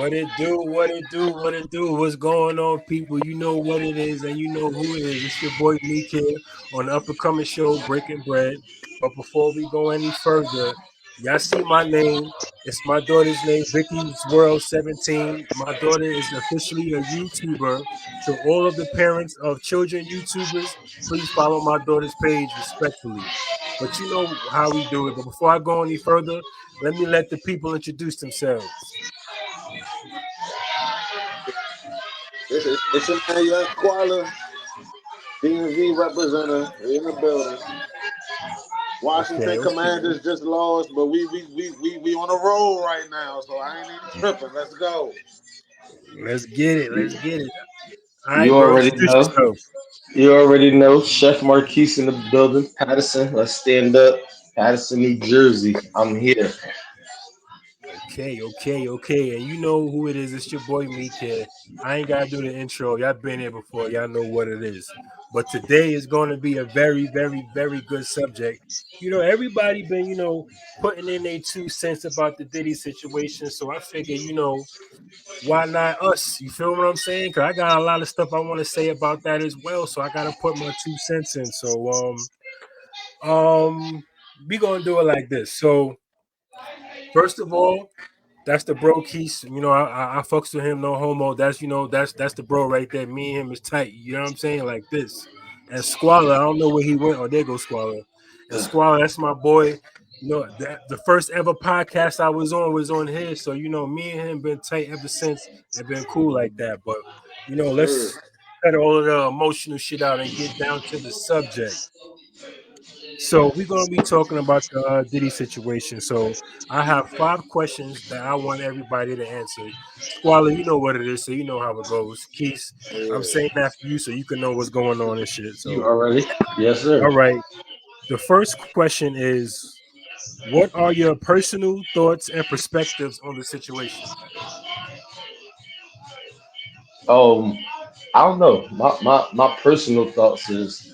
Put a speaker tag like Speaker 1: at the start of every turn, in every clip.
Speaker 1: What it do, what it do, what it do, what's going on, people? You know what it is, and you know who it is. It's your boy Meek here on the up and coming show, Breaking Bread. But before we go any further, y'all see my name. It's my daughter's name, Vicky's World 17. My daughter is officially a YouTuber. So all of the parents of children YouTubers, please follow my daughter's page respectfully. But you know how we do it. But before I go any further, let me let the people introduce themselves.
Speaker 2: It's your man, Young Squala, DMV representative in the building.
Speaker 1: Okay,
Speaker 2: Washington
Speaker 1: okay.
Speaker 2: Commanders just lost, but we on a roll right now, so I ain't even tripping. Let's go.
Speaker 1: Let's get it. Let's get it. All
Speaker 3: You
Speaker 1: right, bro.
Speaker 3: already
Speaker 1: Introduce
Speaker 3: know.
Speaker 1: yourself.
Speaker 3: You already know. Chef Marquise in the building. Patterson, let's stand up. Patterson, New Jersey. I'm here.
Speaker 1: Okay, okay, okay. And you know who it is. It's your boy Meek here. I ain't gotta do the intro. Y'all been here before. Y'all know what it is. But today is going to be a very, very, very good subject. You know, everybody been, putting in their 2 cents about the Diddy situation. So I figure, why not us? You feel what I'm saying? Because I got a lot of stuff I want to say about that as well. So I gotta put my 2 cents in. So we gonna do it like this. So first of all, that's the bro Keys. I fucks with him, no homo. That's the bro right there. Me and him is tight. You know what I'm saying? Like this. And Squalor, I don't know where he went. Oh, there goes Squalor. And Squalor, that's my boy. The first ever podcast I was on his. So me and him been tight ever since and been cool like that. But
Speaker 2: Sure.
Speaker 1: let's cut all of the emotional shit out and get down to the subject. So we're gonna be talking about the Diddy situation. So I have 5 questions that I want everybody to answer. Squally, you know what it is, so you know how it goes. Keith, I'm
Speaker 2: Yeah.
Speaker 1: saying that for you so you can know what's going on and shit.
Speaker 3: You
Speaker 1: So,
Speaker 3: already? Yes, sir.
Speaker 1: all right. The first question is, what are your personal thoughts and perspectives on the situation?
Speaker 3: Um, I don't know. My personal thoughts is,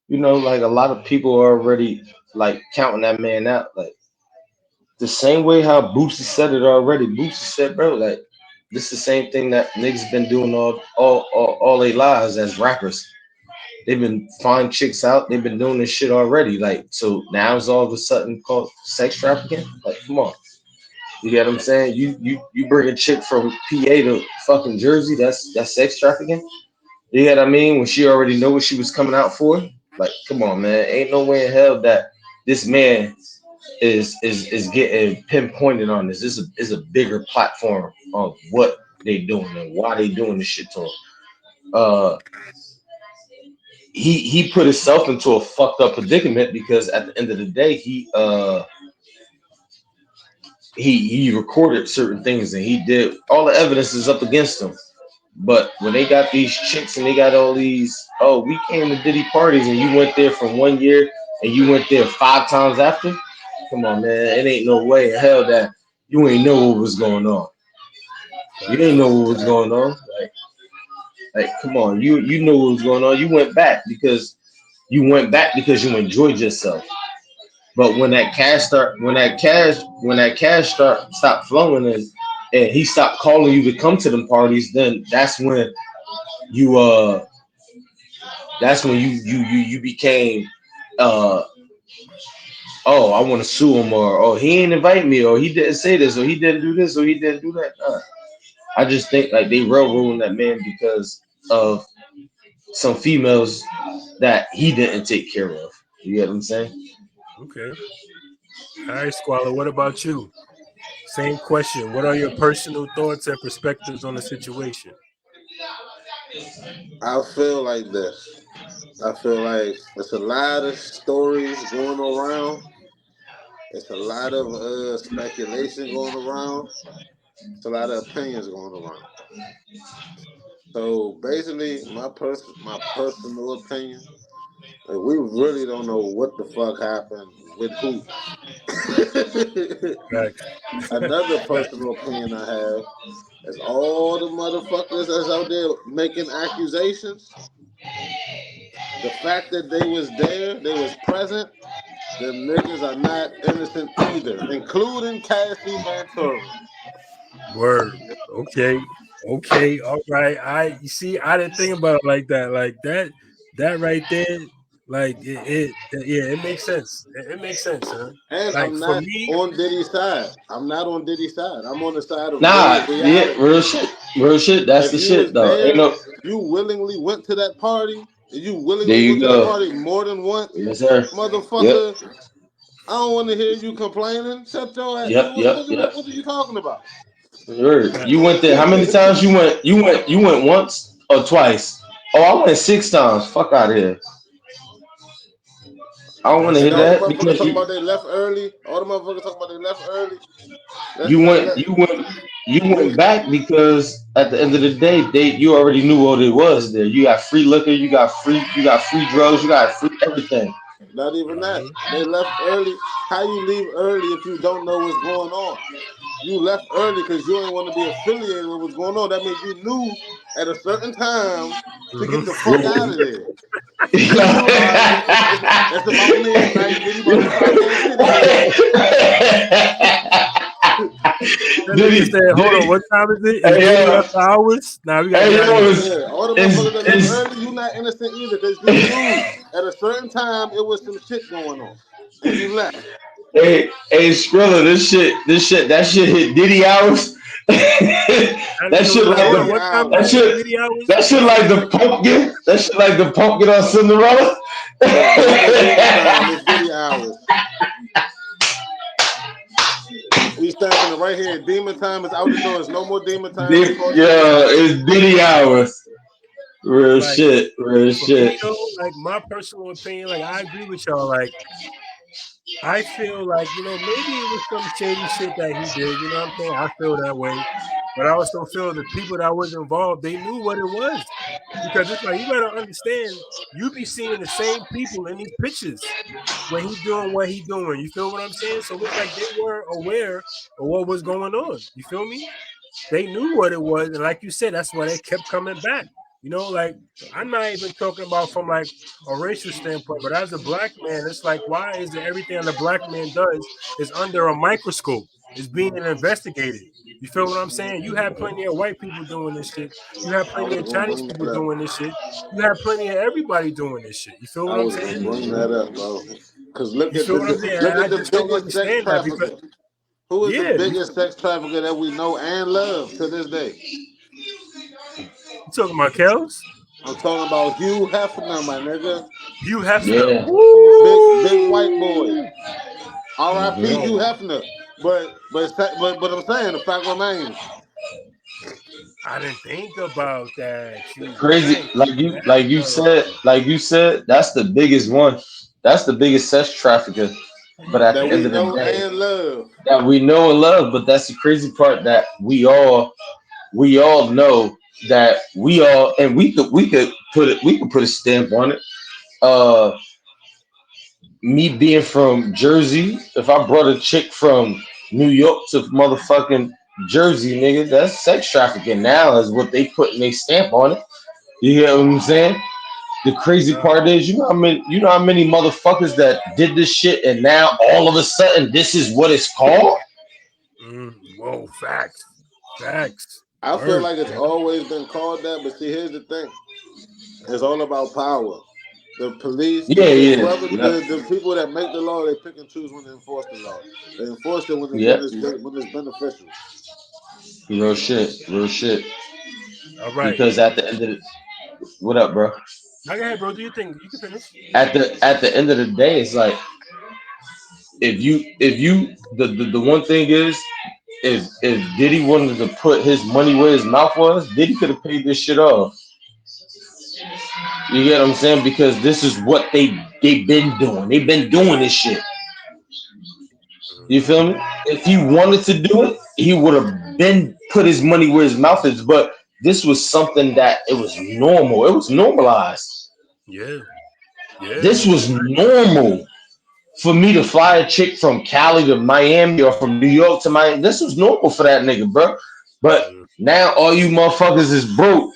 Speaker 3: like a lot of people are already like counting that man out. Like the same way how Boosie said it already. Boosie said, bro, like this is the same thing that niggas been doing all their lives as rappers. They've been flying chicks out. They've been doing this shit already. Like, so now it's all of a sudden called sex trafficking. Like, come on, you get what I'm saying? You bring a chick from PA to fucking Jersey. That's sex trafficking. You get what I mean? When she already know what she was coming out for. Like, come on, man. Ain't no way in hell that this man is getting pinpointed on this. This is a bigger platform of what they doing and why they doing this shit to him. Uh, he put himself into a fucked up predicament because at the end of the day he recorded certain things and he did all the evidence is up against him. But when they got these chicks and they got all these, oh, we came to Diddy parties and you went there from 1 year and you went there 5 times after. Come on, man, it ain't no way in hell that you ain't know what was going on. You
Speaker 1: Facts.
Speaker 3: didn't know what was going on. Like, come on, you knew what was going on. You went back because you enjoyed yourself. But when that cash stopped flowing and he stopped calling you to come to them parties, then you uh that's when you became uh oh, I want to sue him, or oh, he ain't invite me, or he didn't say this, or he didn't do this, or he didn't do that. I just think like they railroading that man because of some females that he didn't take care of. You get what I'm saying?
Speaker 1: Okay. All right, Squalor. What about you? Same question. What are your personal thoughts and perspectives on the situation?
Speaker 2: I feel like this. I feel like there's a lot of stories going around. It's a lot of speculation going around. It's a lot of opinions going around. So basically, my personal opinion, like, we really don't know what the fuck happened with who.
Speaker 1: Facts.
Speaker 2: Another personal opinion I have is all the motherfuckers that's out there making accusations. The fact that they was there, they was present, them niggas are not innocent either, including Cassie Ventura.
Speaker 1: Word. Okay. Okay. All right. You see, I didn't think about it like that. Like that right there, like yeah, it makes sense. It makes sense, huh?
Speaker 2: And
Speaker 1: Like
Speaker 2: I'm
Speaker 1: for
Speaker 2: not
Speaker 1: me,
Speaker 2: on Diddy's side. I'm not on Diddy's side. I'm on the side of
Speaker 3: Nah, yeah,
Speaker 2: reality.
Speaker 3: real shit, real shit. That's
Speaker 2: If
Speaker 3: the
Speaker 2: you was
Speaker 3: shit though. Ain't
Speaker 2: there,
Speaker 3: no.
Speaker 2: you willingly went to that party, and you
Speaker 3: There
Speaker 2: willingly
Speaker 3: you
Speaker 2: went to that
Speaker 3: go.
Speaker 2: party more than once,
Speaker 3: Yes, sir. Yep,
Speaker 2: motherfucker. I don't want to hear you complaining. Shut your ass.
Speaker 3: yep, yep, yep.
Speaker 2: What are you talking about?
Speaker 3: Word.
Speaker 1: like,
Speaker 3: You went there. How many times you went? You went once or twice? Oh, I went 6 times. Fuck out of here. I don't want to
Speaker 1: that's
Speaker 2: And
Speaker 3: hear
Speaker 2: all
Speaker 1: crazy.
Speaker 2: the
Speaker 3: that
Speaker 2: motherfuckers
Speaker 3: because
Speaker 2: talking about they left early. All the motherfuckers talking about they left early. Let,
Speaker 3: you
Speaker 2: let,
Speaker 3: went,
Speaker 2: let,
Speaker 3: you went, you
Speaker 2: you
Speaker 3: went back because at the end of the day, you already knew what it was there. You got free liquor. You got free drugs. You got free everything.
Speaker 2: Not even that.
Speaker 1: Mhm.
Speaker 2: They left early. How you leave early if you don't know what's going on? You left early because you ain't want to be affiliated with what's going on. That means you knew at a certain time to get
Speaker 1: Mhm.
Speaker 2: the fuck out of there. You knew, all right, it's about midnight. Diddy about to start that shit again.
Speaker 1: That
Speaker 3: Did
Speaker 1: nigga
Speaker 3: he?
Speaker 1: said, "Hold
Speaker 3: Did
Speaker 1: on,
Speaker 3: he?
Speaker 1: what time is it? Is
Speaker 3: Hey
Speaker 1: Diddy
Speaker 3: yo,
Speaker 1: after hours? Now we gotta
Speaker 3: hey
Speaker 1: get out of
Speaker 3: yo,
Speaker 1: here."
Speaker 2: Yeah, all the
Speaker 3: is
Speaker 2: motherfuckers that left
Speaker 3: is
Speaker 2: early, you not innocent either because you knew at a certain time it was some shit going on. And you left.
Speaker 3: hey Skrilla, that shit hit Diddy hours.
Speaker 1: That
Speaker 3: that
Speaker 1: nigga
Speaker 3: shit
Speaker 1: was like,
Speaker 3: like
Speaker 1: "Hold on,
Speaker 3: the
Speaker 2: Diddy
Speaker 1: what time is
Speaker 3: that
Speaker 1: it?
Speaker 2: hours.
Speaker 1: Is
Speaker 3: shit
Speaker 1: Diddy hours?"
Speaker 3: that shit like the pumpkin. That shit like the pumpkin on Cinderella.
Speaker 2: Yeah, it wasn't demon time, it's Diddy hours. We stamping it right here. Demon time is out the door. There's no more demon time. It's called Diddy
Speaker 3: Yeah,
Speaker 2: hours.
Speaker 3: it's Diddy hours. Real
Speaker 1: Like
Speaker 3: shit, real
Speaker 1: for me
Speaker 3: shit.
Speaker 1: though, like my personal opinion, like I agree with y'all. Like I feel like, maybe it was some shady shit that he did, you know what I'm saying? I feel that way. But I also feel the people that was involved, they knew what it was. Because it's like you gotta understand, you be seeing the same people in these pictures when he doing what he doing. You feel what I'm saying? So it's like they were aware of what was going on. You feel me? They knew what it was, and like you said, that's why they kept coming back. Like I'm not even talking about from like a racial standpoint, but as a black man, it's like why is it everything that a black man does is under a microscope, is being investigated? You feel what I'm saying? You have plenty of white people doing this shit. You have
Speaker 2: I
Speaker 1: plenty
Speaker 2: was
Speaker 1: of
Speaker 2: gonna
Speaker 1: Chinese
Speaker 2: bring
Speaker 1: people
Speaker 2: that up.
Speaker 1: doing this shit. You have plenty of everybody doing this shit. You feel
Speaker 2: I
Speaker 1: what I'm
Speaker 2: was
Speaker 1: saying?
Speaker 2: gonna bring that up, bro. Cause
Speaker 1: You feel what I'm saying? And
Speaker 2: look
Speaker 1: I
Speaker 2: at the
Speaker 1: just don't
Speaker 2: biggest sex
Speaker 1: understand that because
Speaker 2: trafficker. Who is the
Speaker 1: yeah,
Speaker 2: biggest sex trafficker that we know and love to this day?
Speaker 1: you talking about Kels?
Speaker 2: I'm talking about Hugh Hefner, my nigga.
Speaker 1: Hugh Hefner.
Speaker 3: Yeah.
Speaker 2: Big white boy.
Speaker 1: Woo!
Speaker 2: R.I.P.
Speaker 1: Yo,
Speaker 2: Hugh Hefner. But I'm saying the fact remains.
Speaker 1: I didn't think about that. You
Speaker 3: Crazy,
Speaker 1: right. Hugh Hefner.
Speaker 3: like you said, that's the biggest one. That's the biggest sex trafficker. But at
Speaker 2: That
Speaker 3: the end
Speaker 2: we
Speaker 3: of the
Speaker 2: know
Speaker 3: day,
Speaker 2: and love.
Speaker 3: that we know and love. But that's the crazy part that we all know that we all and we could put a stamp on it. Uh, Me being from Jersey, if I brought a chick from New York to motherfucking Jersey, nigga, that's sex trafficking now is what they put in their stamp on it. You get what I'm saying? The crazy
Speaker 1: Yeah.
Speaker 3: part is, you know how many motherfuckers that did this shit, and now all of a sudden this is what it's called.
Speaker 1: Whoa, facts. Facts.
Speaker 2: I feel
Speaker 1: Word.
Speaker 2: like it's
Speaker 1: Yeah.
Speaker 2: always been called that, but see, here's the thing. It's all about power. The police,
Speaker 3: Yeah, yeah,
Speaker 2: whoever
Speaker 3: yep,
Speaker 2: the people that make the law, they pick and choose when to enforce the law. They enforce it
Speaker 3: yep.
Speaker 2: when it's beneficial.
Speaker 3: Real shit, real shit.
Speaker 1: All right.
Speaker 3: Because at the end of the, what up, bro?
Speaker 1: Now go ahead, bro. Do you think you can finish?
Speaker 3: At the end of the day, it's like if you the one thing is if Diddy wanted to put his money where his mouth was, Diddy could have paid this shit off. You get what I'm saying? Because this is what they've been doing. They've been doing this shit. You
Speaker 1: Mhm.
Speaker 3: feel me? If he wanted to do it, he would have been put his money where his mouth is. But this was something that it was normal. It was normalized.
Speaker 1: Yeah. Yeah.
Speaker 3: This was normal for me to fly a chick from Cali to Miami or from New York to Miami. This was normal for that nigga, bro. But
Speaker 1: Mhm.
Speaker 3: now all you motherfuckers is broke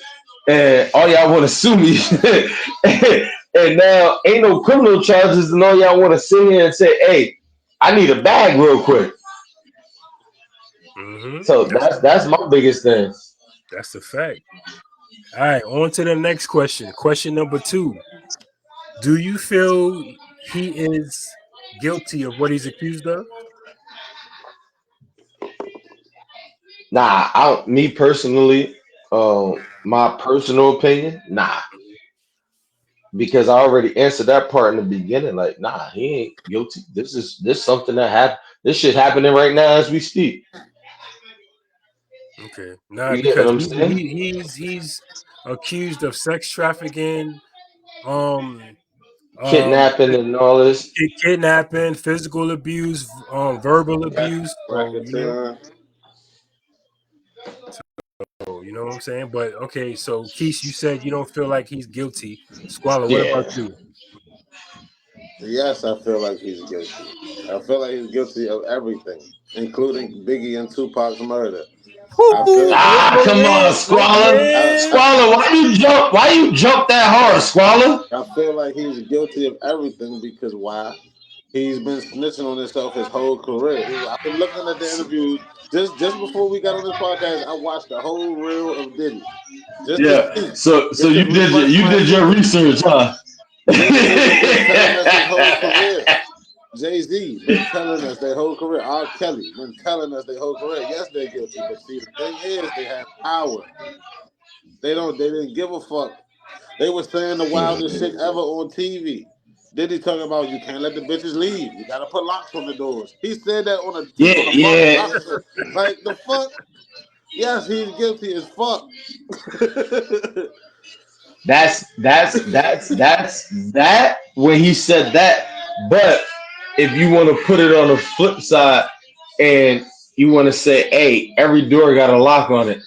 Speaker 3: and all y'all want to sue me. And now ain't no criminal charges and all y'all want to sit here and say, hey, I need a bag real quick. So
Speaker 1: That's
Speaker 3: that's my biggest thing.
Speaker 1: that's a fact. All right, on to the next question. Question number two: do you feel he is guilty of what he's accused of?
Speaker 3: Nah, me personally, my personal opinion, nah, because I already answered that part in the beginning. Like, nah, he ain't guilty. This something that happened. This shit happening right now as we speak.
Speaker 1: Okay, nah,
Speaker 3: You get what
Speaker 1: because
Speaker 3: I'm saying?
Speaker 1: he's accused of sex trafficking, um, um,
Speaker 3: Kidnapping and all this.
Speaker 1: kidnapping, physical abuse, verbal abuse. So
Speaker 2: Racketeering.
Speaker 1: you know what I'm saying. But okay, so Keith, you said you don't feel like he's guilty. Squalor, what about
Speaker 3: Yeah,
Speaker 1: you?
Speaker 2: Yes, I feel like he's guilty. I feel like he's guilty of everything, including Biggie and Tupac's murder. I feel.
Speaker 3: Come on, Squalor.
Speaker 2: I,
Speaker 3: Squalor, why you jump? Why you jump that hard, Squalor?
Speaker 2: I feel like he's guilty of everything because why? He's been snitching on himself his whole career. I've been looking at the interviews just before we got on this podcast. I watched the whole reel of Diddy just to
Speaker 3: Yeah.
Speaker 2: see,
Speaker 3: So
Speaker 2: just to refresh
Speaker 3: you
Speaker 2: my
Speaker 3: did your
Speaker 2: memory.
Speaker 3: research, huh?
Speaker 2: This nigga been telling us his whole career. Jay-Z been telling us their whole career. R. Kelly been telling us their whole career. Yes, they're guilty, but see, the thing is, they have power. They don't. They didn't give a fuck. They were saying the wildest shit ever on TV. Diddy talking about you can't let the bitches leave. You gotta put locks on the doors. He said that
Speaker 3: Yeah,
Speaker 2: on a Bronx
Speaker 3: yeah.
Speaker 2: Rock show. Like the fuck? Yes, he's guilty as fuck.
Speaker 3: That when he said that. But if you want to put it on the flip side and you want to say, hey, every door got a lock on it.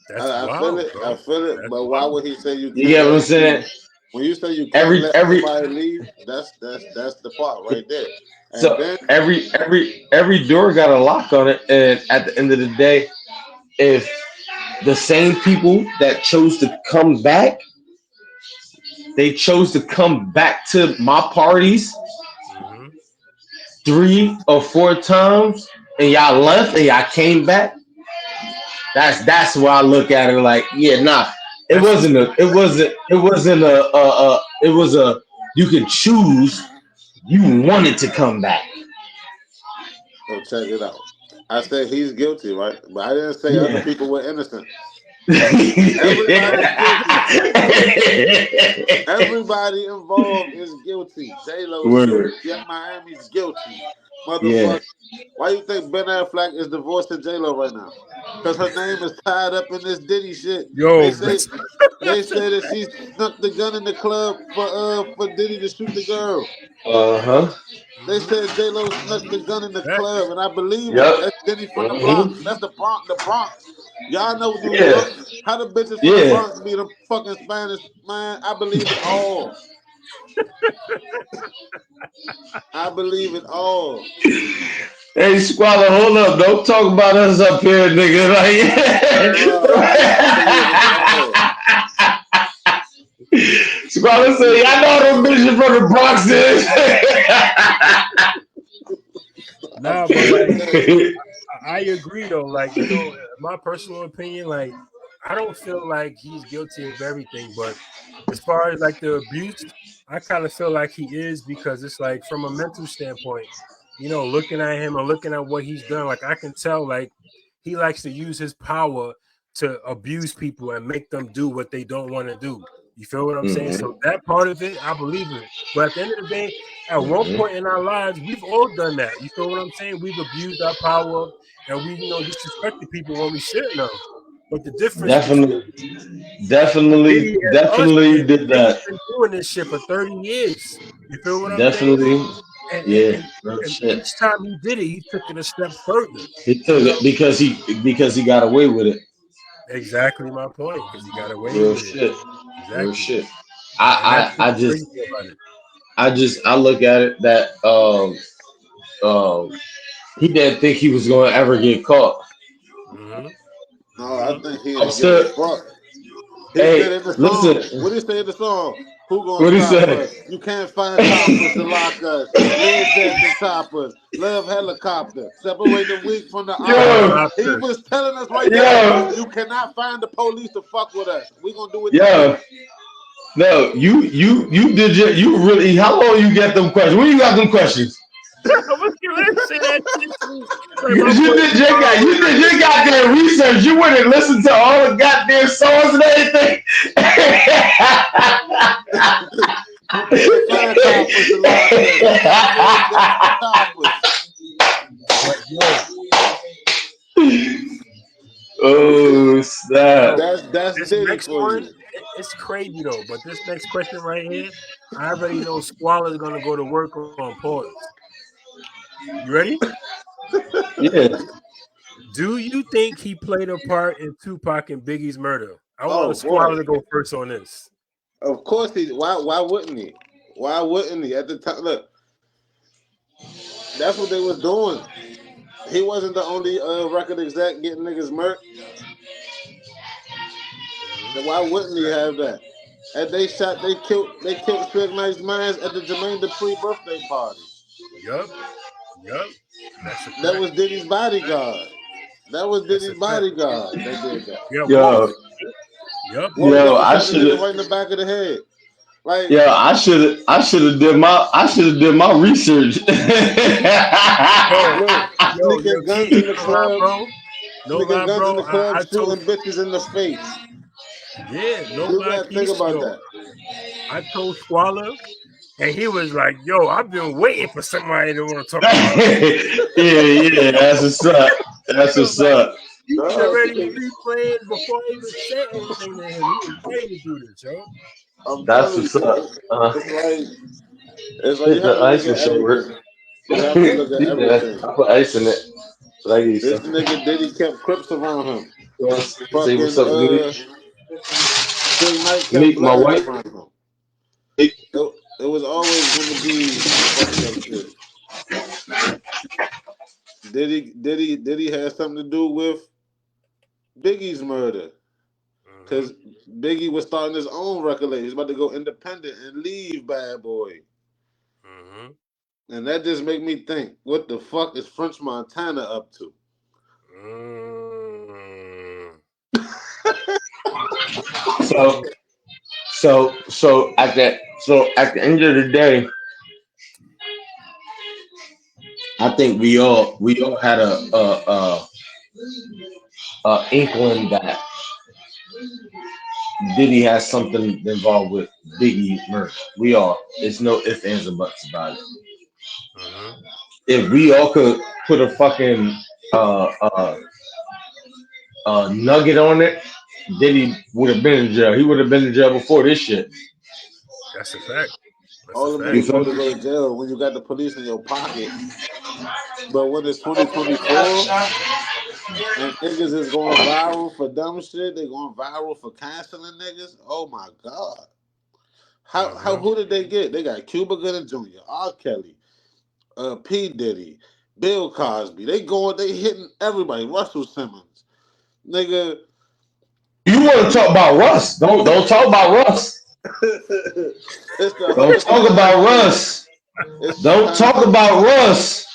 Speaker 1: That's
Speaker 2: I feel
Speaker 1: wild,
Speaker 2: it. I
Speaker 1: bro.
Speaker 2: feel it.
Speaker 1: That's
Speaker 2: But why
Speaker 1: wild.
Speaker 2: would he say you
Speaker 3: You
Speaker 2: can't
Speaker 3: get what
Speaker 2: let
Speaker 3: I'm
Speaker 2: them leave?
Speaker 3: saying?
Speaker 2: When you say you can't
Speaker 3: Every
Speaker 2: let
Speaker 3: every
Speaker 2: somebody leave, that's the part right there. And
Speaker 3: so
Speaker 2: then
Speaker 3: every door got a lock on it, and at the end of the day, if the same people that chose to come back, they chose to come back to my parties
Speaker 1: Hmm
Speaker 3: 3 or 4 times, and y'all left and y'all came back. That's why I look at it like, yeah, nah. It
Speaker 1: That's just
Speaker 3: wasn't a. It was a. You could choose. You wanted to come back.
Speaker 2: so check it out. I said he's guilty, right? But I didn't say other
Speaker 3: Yeah.
Speaker 2: people were innocent. Everybody's guilty. Everybody involved is guilty. J Lo shooting
Speaker 3: Word.
Speaker 2: Yet Miami's guilty.
Speaker 3: Yeah.
Speaker 2: Motherfucker. Why you think Ben Affleck is divorcing J Lo right now? Because her name is tied up in this Diddy shit. They
Speaker 1: yo.
Speaker 2: say that she snuck the gun in the club for Diddy to shoot the girl.
Speaker 3: Uh huh.
Speaker 2: They
Speaker 1: hmm
Speaker 2: said J Lo snuck the gun in the club, and I believe it.
Speaker 3: Yep.
Speaker 2: That's Diddy from the
Speaker 3: hmm
Speaker 2: Bronx. That's the Bronx. The Bronx. Y'all know New
Speaker 3: Yeah.
Speaker 2: York. How the bitches from the
Speaker 3: Yeah.
Speaker 2: Bronx be them fucking Spanish man? I believe it all. I believe it all.
Speaker 3: Hey, Squalor, hold up. Don't talk about us up here, nigga.
Speaker 2: I believe it all.
Speaker 3: Squalor
Speaker 2: I
Speaker 3: say,
Speaker 2: believe it
Speaker 3: I know them
Speaker 2: all.
Speaker 3: bitches from the Bronx is.
Speaker 1: Nah, but like I agree though. Like, my personal opinion, like I don't feel like he's guilty of everything, but as far as like the abuse, I kind of feel like he is because it's like from a mental standpoint, looking at him and looking at what he's done, like I can tell like he likes to use his power to abuse people and make them do what they don't want to do. You feel what I'm saying?
Speaker 3: Mhm,
Speaker 1: So that part of it, I believe it. But at the end of the day, at one
Speaker 3: mhm.
Speaker 1: point in our lives, we've all done that. You feel what I'm saying? We've abused our power and we, disrespected people when we shouldn't have. But the difference between
Speaker 3: Definitely, definitely,
Speaker 1: Diddy and us
Speaker 3: definitely
Speaker 1: is
Speaker 3: did
Speaker 1: Diddy's
Speaker 3: that.
Speaker 1: been doing this shit for 30 years. You feel what I'm saying?
Speaker 3: Definitely,
Speaker 1: And and,
Speaker 3: yeah,
Speaker 1: and,
Speaker 3: real
Speaker 1: and
Speaker 3: shit.
Speaker 1: each time he did it, he took it a step further.
Speaker 3: He
Speaker 1: You
Speaker 3: took
Speaker 1: know?
Speaker 3: it because he got away with it.
Speaker 1: Exactly my point, because he got away
Speaker 3: Real
Speaker 1: with it.
Speaker 3: shit, real
Speaker 1: Exactly.
Speaker 3: shit.
Speaker 1: And that's
Speaker 3: I
Speaker 1: what's
Speaker 3: just
Speaker 1: crazy about it.
Speaker 3: I look at it that he didn't think he was going to ever get caught.
Speaker 1: Mm-hmm.
Speaker 2: No, I
Speaker 1: Mm-hmm.
Speaker 2: think he
Speaker 3: I'm
Speaker 2: didn't give a
Speaker 3: still,
Speaker 2: fuck. He said
Speaker 3: hey,
Speaker 2: in the song.
Speaker 3: listen,
Speaker 2: What did he say in the song? Who gonna
Speaker 3: What he
Speaker 2: stop
Speaker 3: say?
Speaker 2: us? You can't find coppers to lock us. Live death and choppers. Love helicopter. Separate the weak from the honest.
Speaker 3: Yo,
Speaker 2: He
Speaker 1: Helicopter.
Speaker 2: was telling us right there,
Speaker 3: yo,
Speaker 2: you cannot find the police to fuck with us. We gonna do it the
Speaker 3: yo.
Speaker 2: streets.
Speaker 3: No, you did you really? How long you get them questions? When you got them questions?
Speaker 1: I was gonna say that shit too. Like my
Speaker 3: Because
Speaker 1: boy
Speaker 3: you
Speaker 1: Charles,
Speaker 3: did your goddamn research. You went and listened to all the goddamn songs and everything.
Speaker 2: You can't find coppers to lock us. Live death and choppers.
Speaker 1: but yo,
Speaker 3: Oh snap!
Speaker 1: yo,
Speaker 2: That's
Speaker 1: this
Speaker 2: Diddy
Speaker 1: next
Speaker 2: for
Speaker 1: one,
Speaker 2: you.
Speaker 1: it's crazy though. But this next question right here, I already know Squall is gonna go to work on pause. You ready?
Speaker 3: Yeah,
Speaker 1: Do you think he played a part in Tupac and Biggie's murder? I want
Speaker 2: Oh
Speaker 1: Squall
Speaker 2: boy.
Speaker 1: to go first on this.
Speaker 2: Of course he. Why wouldn't he? Why wouldn't he? At the time, look, that's what they was doing. He wasn't the only record exec getting niggas murked.
Speaker 1: Hmm.
Speaker 2: Then why wouldn't he have that? And they killed Suge Knight's Minds at the Jermaine Dupri birthday party.
Speaker 1: Yup, yup. That's a
Speaker 2: That
Speaker 1: fact.
Speaker 2: was Diddy's bodyguard. That was
Speaker 1: That's a
Speaker 2: Diddy's
Speaker 1: fact.
Speaker 2: bodyguard that did that.
Speaker 1: Yeah,
Speaker 3: yo,
Speaker 1: Wolf. Yup,
Speaker 2: Wolf
Speaker 1: Wolf.
Speaker 3: yo,
Speaker 2: Dog
Speaker 3: I
Speaker 2: shot the
Speaker 3: should
Speaker 2: nigga
Speaker 3: have,
Speaker 2: right in the back of the head. Like,
Speaker 3: yo, I should have did my research.
Speaker 1: Yo,
Speaker 2: look,
Speaker 1: yo,
Speaker 2: sneaking
Speaker 1: kid,
Speaker 2: guns in the
Speaker 1: no lie,
Speaker 2: club,
Speaker 1: bro. No
Speaker 2: sneaking
Speaker 1: lie,
Speaker 2: guns in
Speaker 1: bro.
Speaker 2: the club,
Speaker 1: I told,
Speaker 2: shooting bitches in the face.
Speaker 1: yeah, no
Speaker 2: You
Speaker 1: lie,
Speaker 2: gotta think
Speaker 1: Keith.
Speaker 2: about
Speaker 1: Yo,
Speaker 2: that.
Speaker 1: I told Squalla, and he was like, "Yo, I've been waiting for somebody to want to talk about this."
Speaker 3: Yeah, that's what's up. That's
Speaker 1: He was
Speaker 3: what's
Speaker 1: like,
Speaker 3: up.
Speaker 1: he was
Speaker 2: Dog,
Speaker 1: already pre-playing before I even said anything to him. He was ready to do this, yo.
Speaker 2: I'm
Speaker 3: That's
Speaker 2: telling you,
Speaker 3: what's up.
Speaker 2: it's like you
Speaker 3: Hit
Speaker 2: have
Speaker 3: the
Speaker 2: to look
Speaker 3: ice
Speaker 2: at
Speaker 3: machine work.
Speaker 2: everything. You have to look at
Speaker 3: Yeah,
Speaker 2: everything.
Speaker 3: I put ice in it. So I give you
Speaker 2: This
Speaker 3: some.
Speaker 2: nigga Diddy kept Crips around him.
Speaker 3: You want to say what's
Speaker 2: Fucking
Speaker 3: up, Neek?
Speaker 2: Suge Knight kept
Speaker 3: Neek, my
Speaker 2: Bloods
Speaker 3: wife.
Speaker 2: around him.
Speaker 3: Neek.
Speaker 2: It was always gonna be some fucked up shit. Diddy had something to do with Biggie's murder.
Speaker 1: Mm-hmm.
Speaker 2: Cause Biggie was starting his own record label. He was about to go independent and leave Bad Boy.
Speaker 1: Mm-hmm.
Speaker 2: And that just made me think, what the fuck is French Montana up to?
Speaker 1: Mm.
Speaker 3: So, so at the end of the day, I think we all had a inkling that Diddy has something involved with Biggie murder. We all. There's no ifs, ands, and buts about it.
Speaker 1: Mm-hmm.
Speaker 3: If we all could put a fucking uh, uh, nugget on it, Diddy would have been in jail. He would have been in jail before this shit.
Speaker 1: That's a fact. That's a
Speaker 2: All them
Speaker 3: You
Speaker 1: fact.
Speaker 2: niggas
Speaker 3: feel
Speaker 2: go
Speaker 3: me?
Speaker 2: to jail when you got the police in your pocket. But when it's 2024 and niggas is going viral for dumb shit, they going viral for canceling niggas. Oh my god. How
Speaker 1: Mm-hmm.
Speaker 2: who did they get? They got Cuba Gooding Jr., R. Kelly, P. Diddy, Bill Cosby. They hitting everybody. Russell Simmons. Nigga.
Speaker 3: You want to talk about Russ? Don't talk about Russ. Don't
Speaker 2: It's the
Speaker 3: talk about
Speaker 2: Heisman.
Speaker 3: Russ.
Speaker 2: It's the
Speaker 3: Don't talk
Speaker 2: Heisman.
Speaker 3: about Russ.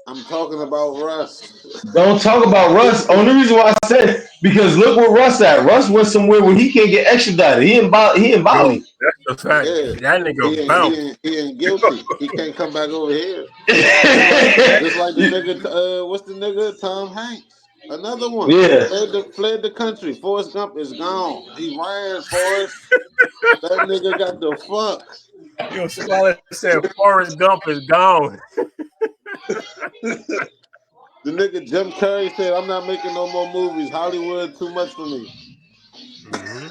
Speaker 2: I'm talking about Russ.
Speaker 3: Don't talk about Russ. Only reason why I said because look where Russ at. Russ went somewhere where he can't get extradited. He in
Speaker 1: Yo,
Speaker 3: Bali.
Speaker 1: that's a fact.
Speaker 2: Yeah.
Speaker 1: That nigga bounced.
Speaker 2: He ain't guilty. He can't come back over here. Just like the nigga what's the nigga? Tom Hanks. Another one.
Speaker 3: Yeah.
Speaker 2: Fled the country. Forrest Gump is gone. He ran, Forrest. That nigga got the fuck.
Speaker 1: Yo, Squalor said Forrest Gump is gone.
Speaker 2: The nigga Jim Carrey said, I'm not making no more movies. Hollywood too much for me.
Speaker 1: Mm-hmm.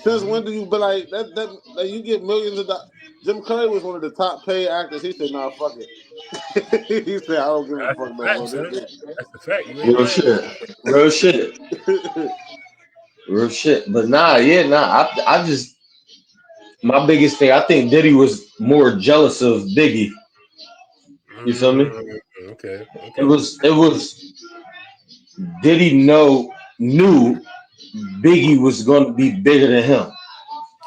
Speaker 2: Since
Speaker 1: Mm-hmm.
Speaker 2: when do you be like that like you get millions of dollars? Jim Carrey was one of the top paid actors. He said, nah, fuck it. He said, I don't give a
Speaker 1: That's
Speaker 2: fuck
Speaker 1: a
Speaker 2: no
Speaker 1: fact,
Speaker 2: more.
Speaker 1: son. That's a fact. You ain't
Speaker 3: Real
Speaker 1: lying.
Speaker 3: shit. Real shit. Real shit. But I just my biggest thing. I think Diddy was more jealous of Biggie. You feel me?
Speaker 1: Okay.
Speaker 3: It
Speaker 1: Okay.
Speaker 3: was. It was. Diddy knew Biggie was going to be bigger than him.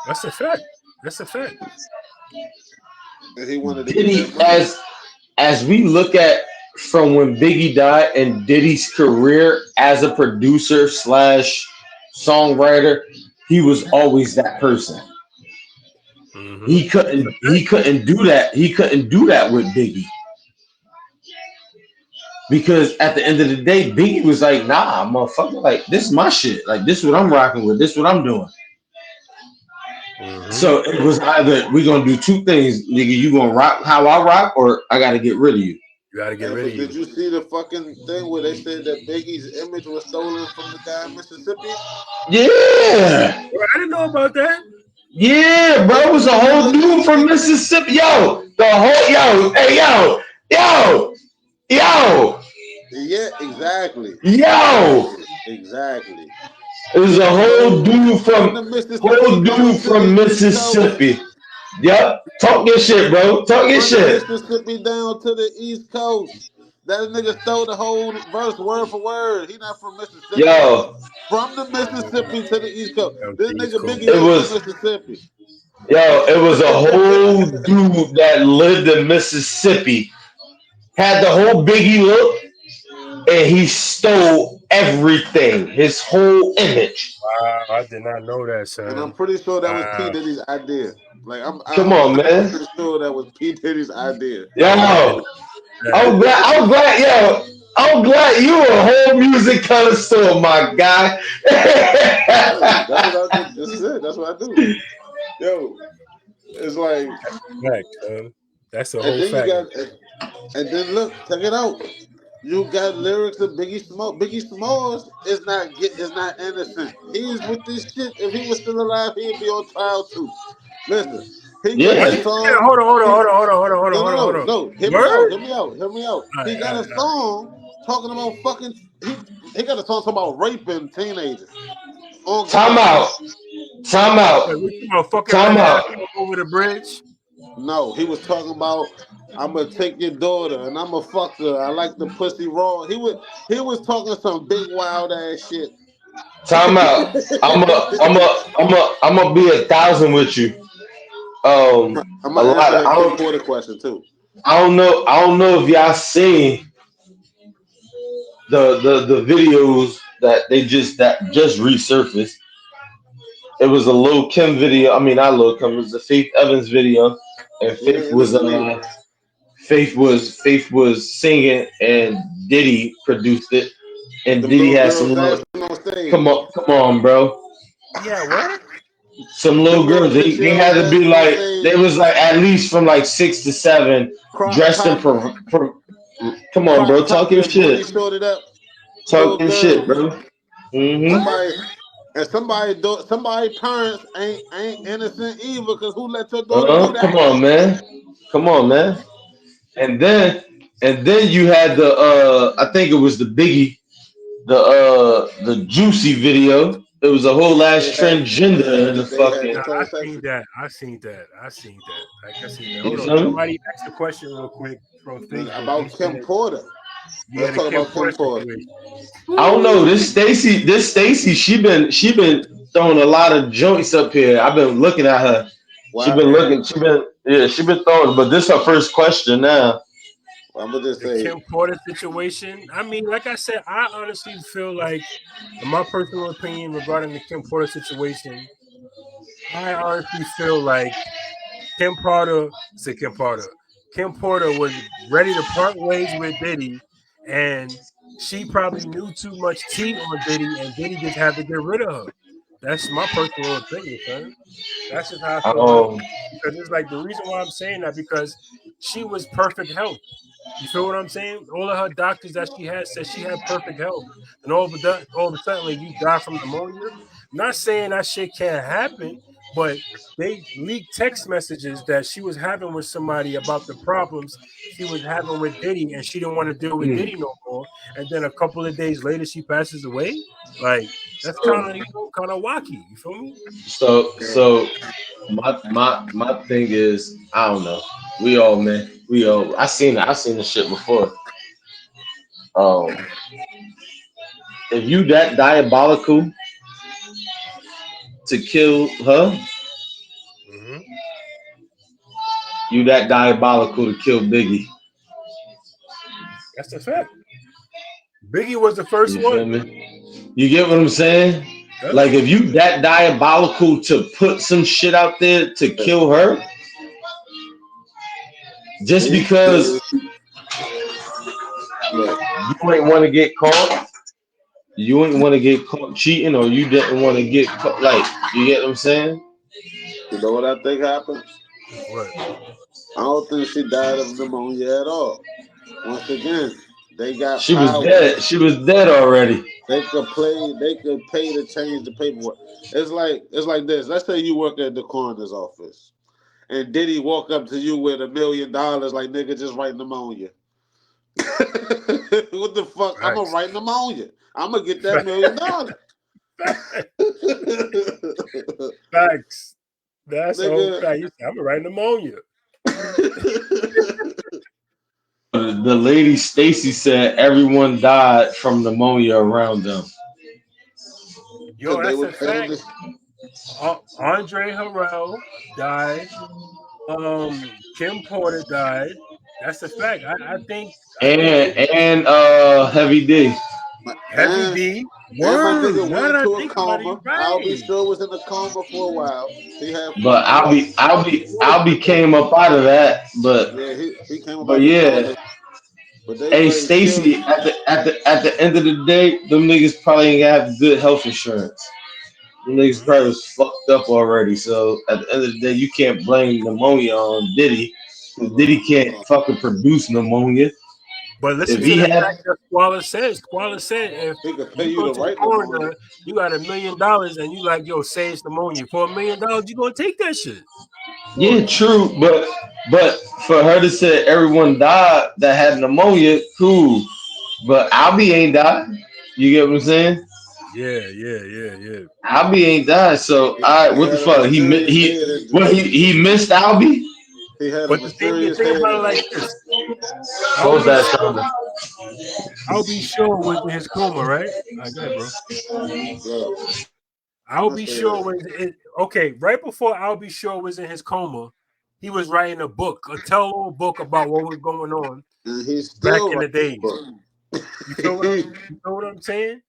Speaker 1: That's a fact. That's a fact.
Speaker 2: And he wanted to get
Speaker 3: Diddy,
Speaker 2: that money.
Speaker 3: as we look at from when Biggie died and Diddy's career as a producer slash songwriter, he was always that person.
Speaker 1: Mm-hmm.
Speaker 3: He couldn't do that. He couldn't do that with Biggie because at the end of the day, Biggie was like, "Nah, motherfucker, like this is my shit. Like this is what I'm rocking with. This is what I'm doing."
Speaker 1: Mm-hmm.
Speaker 3: So it was either we gonna do two things, nigga. You gonna rock how I rock, or I gotta get rid of you.
Speaker 1: You got to get
Speaker 2: Hey,
Speaker 1: rid of
Speaker 2: but
Speaker 1: you.
Speaker 2: did you see the fucking thing where they said that Biggie's image was stolen from the guy in Mississippi?
Speaker 3: Yeah.
Speaker 1: Bro, I didn't know about that.
Speaker 3: Yeah, bro, it was a
Speaker 2: The
Speaker 3: whole
Speaker 2: nigga,
Speaker 3: dude from Mississippi. Yo, hey, yo.
Speaker 2: yeah, exactly,
Speaker 3: Yo.
Speaker 2: exactly.
Speaker 3: It was a
Speaker 2: Nigga stole from the Mississippi
Speaker 3: whole
Speaker 2: down
Speaker 3: dude
Speaker 2: to the
Speaker 3: from
Speaker 2: East Coast.
Speaker 3: Mississippi. Yep. Talk your shit, bro. Talk your
Speaker 2: From the
Speaker 3: shit.
Speaker 2: Mississippi down to the East Coast. That nigga stole the whole verse word for word. He not from Mississippi.
Speaker 3: Yo,
Speaker 2: From the Mississippi to the East Coast.
Speaker 1: That was
Speaker 2: This
Speaker 1: the East
Speaker 2: nigga
Speaker 1: Coast.
Speaker 2: Biggie
Speaker 3: it
Speaker 2: ain't from
Speaker 3: was
Speaker 2: Mississippi.
Speaker 3: it was a whole dude that lived in Mississippi. Had the whole Biggie look, and he stole everything, his whole image.
Speaker 1: Wow, I did not know that,
Speaker 2: And I'm
Speaker 1: son.
Speaker 2: pretty sure that was P.
Speaker 1: Wow.
Speaker 2: Diddy's idea. Like
Speaker 3: Come
Speaker 2: I'm
Speaker 3: on, man.
Speaker 2: 100% sure that was P. Diddy's idea.
Speaker 3: Yo,
Speaker 1: Yo, I did not know that.
Speaker 3: I'm glad you a whole music connoisseur, my guy.
Speaker 2: Hey, that's what I did. This is it. That's what I do. Yo, it's like,
Speaker 1: Fact, son. That's a
Speaker 2: and
Speaker 1: whole
Speaker 2: then you
Speaker 1: fact.
Speaker 2: got, and then look, check it out. You got lyrics of Biggie Smalls. Biggie Smalls is not innocent. He's with this shit. If he was still alive, he'd be on trial too. Listen, he got
Speaker 1: What?
Speaker 2: a
Speaker 3: Yeah.
Speaker 1: Yeah,
Speaker 2: song.
Speaker 1: hold on, hold on,
Speaker 2: He
Speaker 1: hold on, hold on, hold on, hold on,
Speaker 2: no no
Speaker 1: hold on, hold
Speaker 2: no
Speaker 1: on.
Speaker 2: no. Hear me out.
Speaker 1: Word?
Speaker 2: Hear me out. Hear me out.
Speaker 1: All right,
Speaker 2: He
Speaker 1: all
Speaker 2: got
Speaker 1: right,
Speaker 2: a
Speaker 1: all right.
Speaker 2: song talking about fucking. He got a song talking about raping teenagers. On
Speaker 3: Time
Speaker 2: God.
Speaker 3: out. Time out.
Speaker 1: Wait, we talking about fucking
Speaker 3: Time
Speaker 1: red ass
Speaker 3: out.
Speaker 1: over the bridge?
Speaker 2: No, he was talking about I'm gonna take your daughter and I'm gonna fuck her. I like the pussy raw. He was talking some big wild ass shit.
Speaker 3: Time out. I'm gonna be 1,000 with you.
Speaker 2: I'm
Speaker 3: A
Speaker 2: gonna
Speaker 3: lot
Speaker 2: answer
Speaker 3: of
Speaker 2: her Kim Porter question too.
Speaker 3: I don't know if y'all seen the videos that just resurfaced. It was a Lil Kim video. I mean, not Lil Kim. It was a Faith Evans video, and
Speaker 2: Yeah, and it's me.
Speaker 3: Faith was singing, and Diddy produced it, and
Speaker 2: Them
Speaker 3: Diddy
Speaker 2: little
Speaker 3: had some
Speaker 2: girls
Speaker 3: little.
Speaker 2: dancing on stage.
Speaker 3: Come on, bro.
Speaker 1: Yeah, what?
Speaker 3: Some
Speaker 2: Them
Speaker 3: little
Speaker 2: little
Speaker 3: girls. They had
Speaker 2: 6-year-olds
Speaker 3: to be
Speaker 2: dancing on
Speaker 3: like
Speaker 2: stage.
Speaker 3: they was like at least from like 6 to 7,
Speaker 2: Crop
Speaker 3: dressed in
Speaker 2: top,
Speaker 3: come on, bro.
Speaker 2: crop
Speaker 3: Talk
Speaker 2: top
Speaker 3: your
Speaker 2: and booty
Speaker 3: shit.
Speaker 2: shorted up.
Speaker 3: Talk
Speaker 2: Little
Speaker 3: your shit,
Speaker 2: girls.
Speaker 3: bro. Hmm.
Speaker 2: Somebody and somebody parents ain't innocent either because who let your daughter do
Speaker 3: Come
Speaker 2: that?
Speaker 3: on, man. Come on, man. And then you had the I think it was the Biggie, the Juicy video. It was a whole ass transgender in the
Speaker 2: They had
Speaker 3: fucking.
Speaker 2: the
Speaker 1: Nah, I seen
Speaker 2: transsexual.
Speaker 1: that. I seen that. I seen that. Like I seen that.
Speaker 3: You
Speaker 1: Hold on.
Speaker 3: feel me?
Speaker 1: Somebody asked a question real quick from Facebook. They
Speaker 2: About Kim
Speaker 1: said,
Speaker 2: Porter.
Speaker 1: "Yeah,
Speaker 2: Let's
Speaker 1: the
Speaker 2: talk
Speaker 1: Kim
Speaker 2: about Kim
Speaker 1: Porter
Speaker 2: Porter.
Speaker 1: situation."
Speaker 3: I don't know.
Speaker 1: Woo!
Speaker 3: She been throwing a lot of joints up here. I've been looking at her.
Speaker 2: What
Speaker 3: She been
Speaker 2: happened?
Speaker 1: Yeah,
Speaker 3: looking. She been throwing. But this her first question now.
Speaker 2: I'm gonna just
Speaker 1: the
Speaker 2: say,
Speaker 1: Kim Porter situation. I mean, like I said, I honestly feel like, in my personal opinion regarding the Kim Porter situation, I honestly feel like Kim Porter, say Kim Porter, Kim Porter was ready to part ways with Diddy, and she probably knew too much tea on Diddy, and Diddy just had to get rid of her. That's my personal opinion, son. That's just how I feel about it.
Speaker 3: Um,
Speaker 1: Because it's like the reason why I'm saying that because she was perfect health. You feel what I'm saying? All of her doctors that she had said she had perfect health, and all of a sudden, like you die from pneumonia. I'm not saying that shit can't happen, but they leaked text messages that she was having with somebody about the problems she was having with Diddy, and she didn't want to deal with
Speaker 3: hmm.
Speaker 1: Diddy no more. And then a couple of days later, she passes away. Like that's kind
Speaker 3: so
Speaker 1: of kind of wacky. You feel me?
Speaker 3: so my thing is I don't know. We all I seen the shit before. Um, if you that diabolical to kill her, You that diabolical to kill Biggie.
Speaker 1: That's a fact. Biggie was the first
Speaker 3: You feel
Speaker 1: one.
Speaker 3: me? You get what I'm saying?
Speaker 1: Yep.
Speaker 3: Like if you that diabolical to put some shit out there to kill her, just
Speaker 2: These
Speaker 3: because
Speaker 2: niggas, look,
Speaker 3: you ain't want to get caught, you ain't want to get caught cheating, or you didn't want to get caught, like you get what I'm saying?
Speaker 2: you know what I think happened?
Speaker 1: What?
Speaker 2: I don't think she died of pneumonia at all. Once again, they got
Speaker 3: She was
Speaker 2: power.
Speaker 3: dead. She was dead already.
Speaker 2: They could play. They could pay to change the paperwork. It's like this. Let's say you work at the coroner's office, and Diddy walk up to you with $1 million, like nigga, just write pneumonia. What the fuck? I'm gonna
Speaker 1: Facts.
Speaker 2: write pneumonia. I'm gonna get that $1 million.
Speaker 1: Facts. That's a whole
Speaker 2: Nigga.
Speaker 1: fact. You say, I'm gonna write pneumonia.
Speaker 3: The lady Stacy said everyone died from pneumonia around them.
Speaker 1: Yo,
Speaker 2: Cause they
Speaker 1: that's
Speaker 2: was
Speaker 1: a
Speaker 2: paying
Speaker 1: fact.
Speaker 2: this.
Speaker 1: Andre Harrell died. Kim Porter died. That's a fact. I think
Speaker 3: And Heavy D.
Speaker 1: Heavy
Speaker 2: And
Speaker 1: D.
Speaker 2: my
Speaker 1: Word.
Speaker 2: nigga
Speaker 1: Now
Speaker 2: went
Speaker 1: that I
Speaker 2: into a
Speaker 1: think about it, you're
Speaker 2: coma. I'll be
Speaker 1: right.
Speaker 2: sure was in a coma for a while. He had
Speaker 3: But
Speaker 2: fucked up.
Speaker 3: I'll be came up out of that.
Speaker 2: Yeah, he came
Speaker 3: But
Speaker 2: about the
Speaker 3: yeah.
Speaker 2: coma, but they
Speaker 3: Hey
Speaker 2: ready to kill.
Speaker 3: Stacy, at the end of the day, them niggas probably ain't gonna have good health insurance. Them niggas
Speaker 1: Mhm.
Speaker 3: probably was fucked up already. So at the end of the day, you can't blame pneumonia on Diddy. 'Cause
Speaker 2: Hold
Speaker 3: Diddy
Speaker 2: on, hold
Speaker 3: can't
Speaker 2: on.
Speaker 3: fucking produce pneumonia.
Speaker 1: But
Speaker 3: If
Speaker 1: listen to
Speaker 3: he
Speaker 1: the
Speaker 3: had,
Speaker 1: fact that Squalor said. Squalor said if
Speaker 2: He could pay
Speaker 1: you
Speaker 2: you
Speaker 1: go
Speaker 2: to
Speaker 1: to the
Speaker 2: write pneumonia.
Speaker 1: coroner, you got $1 million, and you like, yo, say it's pneumonia. For $1 million, you gonna take that shit. Of
Speaker 3: yeah,
Speaker 1: course.
Speaker 3: true, but for her to say everyone died that had pneumonia, cool. But Albie ain't died. You get what I'm saying?
Speaker 1: Yeah, yeah, yeah, yeah.
Speaker 3: Albie ain't died. So all right,
Speaker 2: He
Speaker 3: what the
Speaker 2: had a
Speaker 3: fuck?
Speaker 2: mysterious
Speaker 3: He
Speaker 2: head
Speaker 3: what
Speaker 2: injury.
Speaker 3: he missed Albie?
Speaker 2: He had a
Speaker 1: But the thing, you
Speaker 2: mysterious
Speaker 1: think
Speaker 2: head
Speaker 1: about it like
Speaker 2: injury.
Speaker 1: this. I'll
Speaker 3: Close
Speaker 1: be
Speaker 3: that
Speaker 1: sure.
Speaker 3: shoulder.
Speaker 1: I'll be sure was in his coma, right? I got it, bro.
Speaker 2: Look,
Speaker 1: I'll
Speaker 2: I
Speaker 1: be
Speaker 2: say
Speaker 1: sure
Speaker 2: this.
Speaker 1: was it, okay. Right before I'll be sure was in his coma, he was writing a book, a tell-all book about what was going on
Speaker 2: And he's
Speaker 1: back
Speaker 2: still
Speaker 1: in the
Speaker 2: writing the
Speaker 1: days.
Speaker 2: book.
Speaker 1: You know what I'm saying?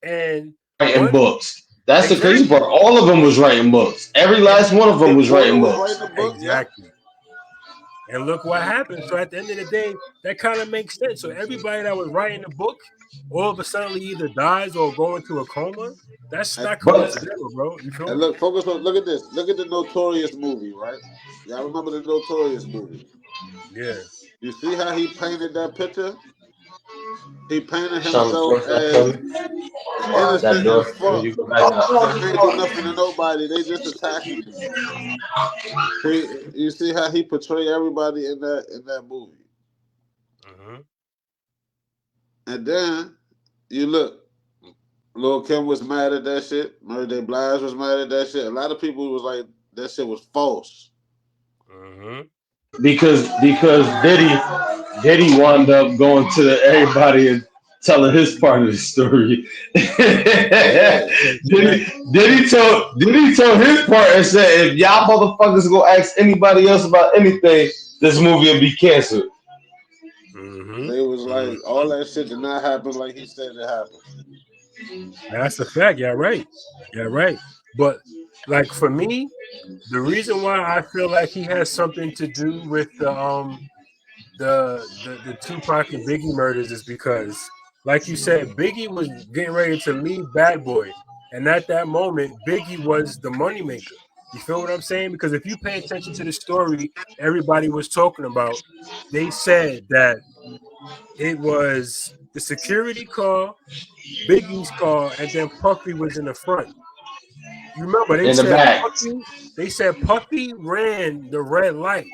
Speaker 1: And
Speaker 3: Writing
Speaker 1: one
Speaker 3: books. That's the crazy part.
Speaker 1: exactly,
Speaker 3: All of them was writing books. Every
Speaker 1: and
Speaker 3: last one of them
Speaker 2: Kim
Speaker 3: was
Speaker 2: Porter
Speaker 3: writing
Speaker 2: was
Speaker 3: books.
Speaker 2: writing a book, yep.
Speaker 1: exactly. And look what happened. So at the end of the day, that kind of makes sense. So everybody that was writing the book, all of a sudden either dies or go into a coma. That's
Speaker 2: And,
Speaker 1: not
Speaker 3: But
Speaker 1: coincidental, bro. You feel
Speaker 2: and
Speaker 1: me?
Speaker 2: look, focus on look at this. Look at the Notorious movie, right? Y'all remember the Notorious movie?
Speaker 1: Yeah.
Speaker 2: You see how he painted that picture? He painted
Speaker 3: trying to
Speaker 2: himself
Speaker 3: close that for
Speaker 2: as
Speaker 3: me. That
Speaker 2: innocent
Speaker 3: door.
Speaker 2: as
Speaker 3: When
Speaker 2: fuck.
Speaker 3: you go back out.
Speaker 2: Ain't do nothing to nobody. They just attacking him. You see how he portrayed everybody in that movie.
Speaker 1: Mm-hmm.
Speaker 2: And then you look, Lil Kim was mad at that shit. Mary J. Blige was mad at that shit. A lot of people was like, that shit was false.
Speaker 1: Mm-hmm.
Speaker 3: Because Diddy wound up going to everybody and telling his part of the story.
Speaker 2: Yeah.
Speaker 1: Okay, facts.
Speaker 3: Diddy told his part and said if y'all motherfuckers go ask anybody else about anything, this movie will be canceled.
Speaker 1: Mm-hmm.
Speaker 2: They was
Speaker 1: Mm-hmm.
Speaker 2: like, all that shit did not happen like he said it happened.
Speaker 1: That's a fact. Yeah, right. Yeah, right. But like for me, the reason why I feel like he has something to do with the Tupac and Biggie murders is because, like you said, Biggie was getting ready to leave Bad Boy, and at that moment, Biggie was the moneymaker. You feel what I'm saying? Because if you pay attention to the story, everybody was talking about. They said that it was the security car, Biggie's car, and then Puffy was in the front. You remember
Speaker 3: In the back.
Speaker 1: They said Puffy ran the red light,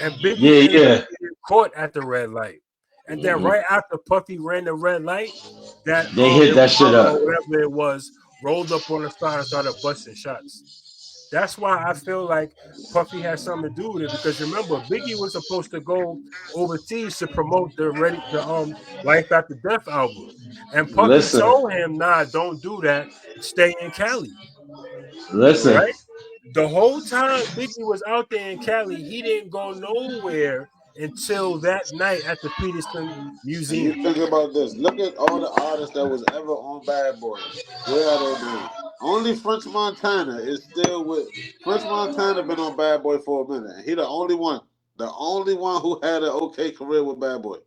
Speaker 1: and Biggie
Speaker 3: Yeah,
Speaker 1: ended up
Speaker 3: yeah.
Speaker 1: getting caught at the red light. And then
Speaker 3: Mhm.
Speaker 1: right after Puffy ran the red light, that
Speaker 3: They hit that shit
Speaker 1: Impala
Speaker 3: up.
Speaker 1: or whatever it was rolled up on the side and started busting shots. That's why I feel like Puffy has something to do with it because remember Biggie was supposed to go overseas to promote the Life After Death album, and Puffy
Speaker 3: Listen,
Speaker 1: told him, "Nah, don't do that. Stay in Cali."
Speaker 3: listen.
Speaker 1: Right? The whole time Biggie was out there in Cali, he didn't go nowhere until that night at the Peterson
Speaker 2: And you
Speaker 1: Museum.
Speaker 2: think about this. Look at all the artists that was ever on Bad Boy. Where are they now? Only French Montana is still with French Montana been on Bad Boy for a minute. And he the only one. The only one who had an okay career with Bad Boy.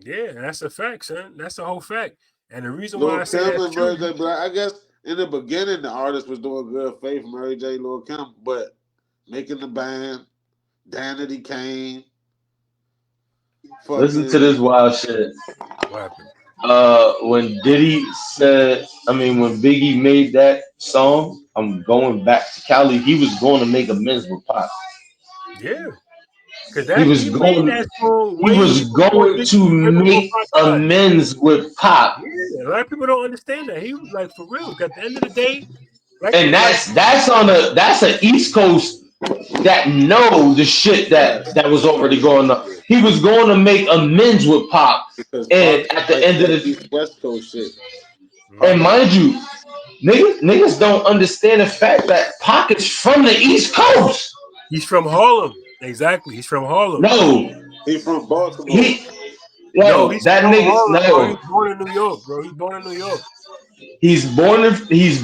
Speaker 1: Yeah, that's a fact, son. That's the whole fact. And the reason why
Speaker 2: Lil
Speaker 1: I say
Speaker 2: Kim
Speaker 1: that's
Speaker 2: and Mary
Speaker 1: true,
Speaker 2: J. Blige. I guess in the beginning the artist was doing good. Faith, Mary J. Lil Kim, but making the band, Danity Kane,
Speaker 3: Listen to this
Speaker 2: fucking
Speaker 3: wild shit.
Speaker 1: what happened?
Speaker 3: When Diddy said, I mean, when Biggie made that song, I'm going back to Cali. He was going to make amends with Pop.
Speaker 1: Yeah, because
Speaker 3: He
Speaker 1: that
Speaker 3: was
Speaker 1: he made
Speaker 3: going.
Speaker 1: that song
Speaker 3: He
Speaker 1: way
Speaker 3: was
Speaker 1: before
Speaker 3: going
Speaker 1: Biggie,
Speaker 3: to
Speaker 1: way before
Speaker 3: make
Speaker 1: Pac died.
Speaker 3: amends with Pop,
Speaker 1: Yeah, a lot of people don't understand that. He was like for real. 'Cause at the end of the day,
Speaker 3: and that's an East Coast that know the shit
Speaker 2: facts.
Speaker 3: that was already
Speaker 2: Yeah,
Speaker 3: going on.
Speaker 2: yeah.
Speaker 3: He was going to make amends with Pop,
Speaker 2: Because
Speaker 3: and
Speaker 2: Pac
Speaker 3: at the
Speaker 2: like
Speaker 3: end of
Speaker 2: that
Speaker 3: the
Speaker 2: East West Coast shit.
Speaker 3: and
Speaker 1: hmm
Speaker 3: mind you, niggas don't understand the fact that Pac is from the East Coast.
Speaker 1: he's from Harlem. Exactly, he's from Harlem.
Speaker 3: No,
Speaker 2: He from Baltimore.
Speaker 3: he
Speaker 1: No,
Speaker 3: yo
Speaker 1: he's
Speaker 3: that
Speaker 1: from
Speaker 3: nigga
Speaker 1: Harlem, bro.
Speaker 3: no.
Speaker 1: He's born in New York, bro. He's born in New York.
Speaker 3: He's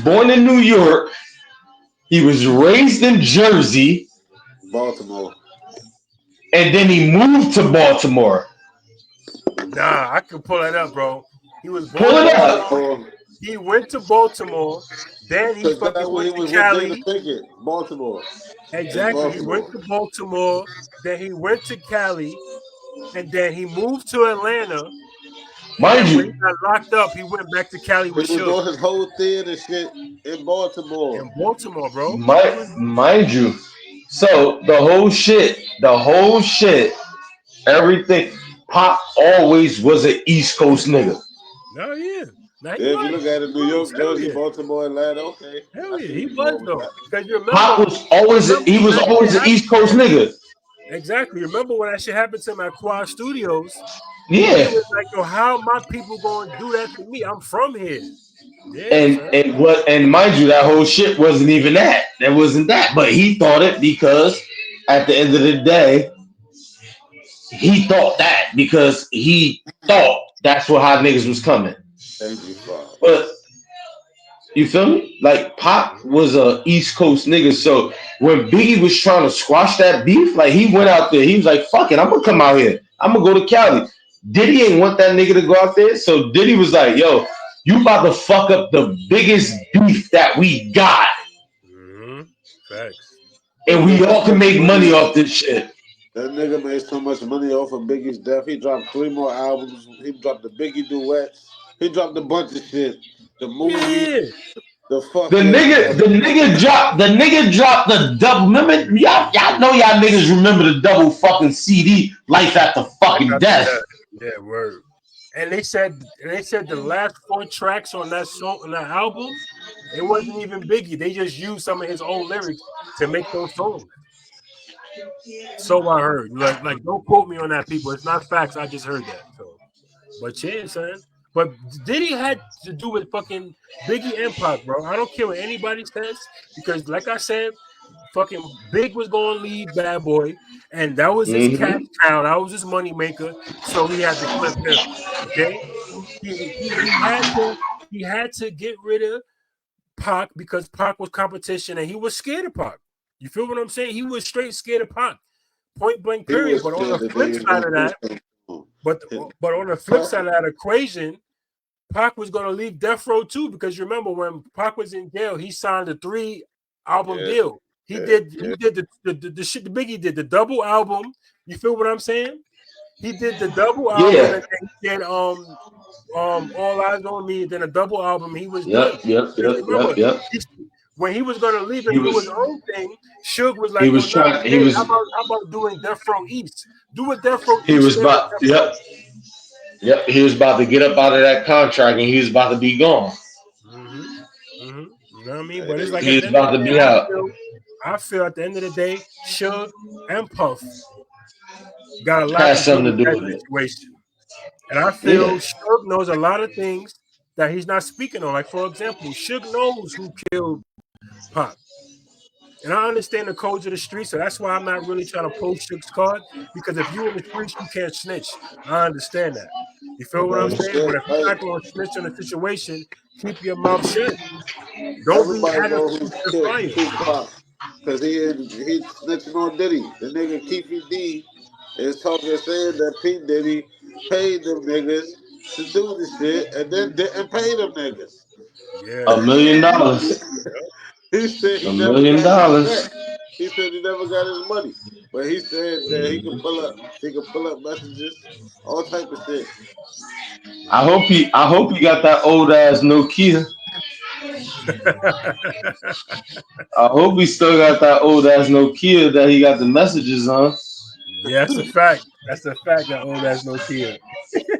Speaker 3: born in New York. He was raised in Jersey,
Speaker 2: Baltimore.
Speaker 3: and then he moved to Baltimore.
Speaker 1: Nah, I can pull that up, bro. He was born
Speaker 3: Pull
Speaker 1: in
Speaker 3: it
Speaker 1: New
Speaker 3: up.
Speaker 1: York. He went to Baltimore. Then he
Speaker 2: Because that's
Speaker 1: fucking
Speaker 2: where he
Speaker 1: went to
Speaker 2: was with Jada
Speaker 1: Cali.
Speaker 2: Pinkett. Baltimore. In
Speaker 1: Exactly. He went
Speaker 2: Baltimore.
Speaker 1: to Baltimore. Then he went to Cali. And then he moved to Atlanta. And
Speaker 3: Mind
Speaker 1: then when he
Speaker 3: you,
Speaker 1: got locked up, he went back to Cali
Speaker 2: He
Speaker 1: with
Speaker 2: was
Speaker 1: Suge
Speaker 2: doing his whole theater shit in Baltimore.
Speaker 1: in Baltimore, bro. He
Speaker 3: mind,
Speaker 1: was
Speaker 3: mind you. So the whole shit, everything. Pop always was an East Coast nigga.
Speaker 1: no, yeah. Now he
Speaker 2: Yeah, if you look
Speaker 1: was.
Speaker 2: at it,
Speaker 1: He
Speaker 2: New
Speaker 1: was.
Speaker 2: York,
Speaker 1: Hell
Speaker 2: Jersey,
Speaker 1: yeah.
Speaker 2: Baltimore, Atlanta. Okay,
Speaker 1: Hell
Speaker 2: I
Speaker 1: yeah.
Speaker 2: see
Speaker 1: He
Speaker 2: where you're
Speaker 1: was
Speaker 2: going with
Speaker 1: though.
Speaker 2: that.
Speaker 1: Because
Speaker 3: Pop was always
Speaker 1: remember
Speaker 3: he
Speaker 1: when
Speaker 3: was
Speaker 1: that shit
Speaker 3: always an
Speaker 1: happened
Speaker 3: East
Speaker 1: to
Speaker 3: Coast
Speaker 1: him?
Speaker 3: nigga.
Speaker 1: Exactly. Remember when that shit happened to him at Quad Studios? He
Speaker 3: Yeah.
Speaker 1: was like, yo, how my people gonna do that to me? I'm from here. Yeah,
Speaker 3: And
Speaker 1: son.
Speaker 3: and what and mind you, that whole shit wasn't even that. That wasn't that. But he thought it because at the end of the day, he thought that because he thought that's what how niggas was coming.
Speaker 2: Thank you, Father.
Speaker 3: But you feel me? Like Pop was a East Coast nigga. So when Biggie was trying to squash that beef, like he went out there, he was like, fuck it, I'm gonna come out here. I'm gonna go to Cali. Diddy ain't want that nigga to go out there. So Diddy was like, yo, you about to fuck up the biggest beef that we got.
Speaker 1: Mm-hmm. Facts.
Speaker 2: He
Speaker 3: And
Speaker 2: made
Speaker 3: we
Speaker 2: so
Speaker 3: all can
Speaker 2: much
Speaker 3: make
Speaker 2: money
Speaker 3: money
Speaker 2: off.
Speaker 3: off this shit.
Speaker 2: That nigga made so much money off of Biggie's death. He dropped 3 more albums. He dropped the Biggie duets. He dropped a bunch of shit. The movie,
Speaker 1: Yeah.
Speaker 2: the
Speaker 3: The
Speaker 2: fucking
Speaker 3: nigga, the nigga dropped the double. Remember, y'all know y'all niggas remember the double fucking CD, Life After
Speaker 1: Life
Speaker 3: Fucking
Speaker 1: after
Speaker 3: Death.
Speaker 1: that. Yeah, word. And they said the last 4 tracks on that song on that album, it wasn't even Biggie. They just used some of his own lyrics to make those songs. So I heard. Like don't quote me on that, people. It's not facts. I just heard that. So, but yeah, son. But Diddy had to do with fucking Biggie and Pac, bro. I don't care what anybody says because, like I said, fucking Big was going to leave Bad Boy, and that was his cash
Speaker 3: Hmm.
Speaker 1: cow. That was his money maker. So he had to clip him. Okay, he had to get rid of Pac because Pac was competition, and he was scared of Pac. You feel what I'm saying? He was straight scared of Pac, point blank,
Speaker 2: he
Speaker 1: period.
Speaker 2: was
Speaker 1: But on the
Speaker 2: scared that
Speaker 1: flip
Speaker 2: they was
Speaker 1: side
Speaker 2: gonna
Speaker 1: of
Speaker 2: do
Speaker 1: that,
Speaker 2: something to
Speaker 1: but
Speaker 2: him.
Speaker 1: but on the flip side of that equation, Pac was going to leave Death Row too because you remember when Pac was in jail, he signed a 3 album
Speaker 2: Yeah,
Speaker 1: deal. He
Speaker 2: yeah,
Speaker 1: did
Speaker 2: yeah.
Speaker 1: he did the shit the Biggie did the double album. You feel what I'm saying? He did the double album
Speaker 3: Yeah.
Speaker 1: and then he did All Eyes on Me, then a double album. He was done.
Speaker 3: Yep. Yep.
Speaker 1: Because
Speaker 3: Yep. Yep.
Speaker 1: remember,
Speaker 3: Yep.
Speaker 1: when he was gonna leave
Speaker 3: He
Speaker 1: and do his
Speaker 3: was.
Speaker 1: own thing, Suge was
Speaker 3: He
Speaker 1: like, "Yo,
Speaker 3: was
Speaker 1: nah,
Speaker 3: trying. He
Speaker 1: Big, how
Speaker 3: was.
Speaker 1: about how about doing Death Row East? Do a Death Row
Speaker 3: He
Speaker 1: East
Speaker 3: was
Speaker 1: stand with
Speaker 3: about.
Speaker 1: Death Row."
Speaker 3: Yep. Yep. He was about to get up out of that contract, and he was about to be gone.
Speaker 1: Mm-hmm. Mm-hmm. You know what I mean? But it's
Speaker 2: Hey,
Speaker 1: like
Speaker 3: He
Speaker 1: at
Speaker 3: was
Speaker 1: the end of
Speaker 3: about
Speaker 1: the
Speaker 3: to
Speaker 1: day,
Speaker 3: be out.
Speaker 1: I feel at the end of the day, Suge and Puff got a lot to
Speaker 3: Has
Speaker 1: do
Speaker 3: something
Speaker 1: with
Speaker 3: to do
Speaker 1: that
Speaker 3: with it.
Speaker 1: situation. And I
Speaker 3: Yeah.
Speaker 1: feel Suge knows a lot of things that he's not speaking on. Like, for example, Suge knows who killed Pac. And I understand the codes of the street, so that's why I'm not really trying to pull Shook's card. Because if you in the streets, you can't snitch. I understand that. You feel what I'm
Speaker 2: But
Speaker 1: saying? But
Speaker 2: shit,
Speaker 1: if you're
Speaker 2: like
Speaker 1: not going to snitch on a situation, keep your mouth shut. Don't be
Speaker 2: everybody
Speaker 1: adding
Speaker 2: know
Speaker 1: fuel
Speaker 2: who
Speaker 1: to the
Speaker 2: killed
Speaker 1: fire.
Speaker 2: Tupac because he snitching on Diddy. The nigga Keefy D is talking saying that P Diddy paid them niggas to do the shit and then didn't pay them niggas.
Speaker 3: A
Speaker 1: Yeah.
Speaker 3: million dollars.
Speaker 2: He said
Speaker 3: A
Speaker 2: he never
Speaker 3: million
Speaker 2: got his
Speaker 3: dollars.
Speaker 2: check. He said he never got his money. But he said that he could pull up messages, all type of shit.
Speaker 3: I hope he got that old ass Nokia. I hope he still got that old ass Nokia that he got the messages on.
Speaker 1: Yeah, that's a fact. That's a fact that old ass Nokia.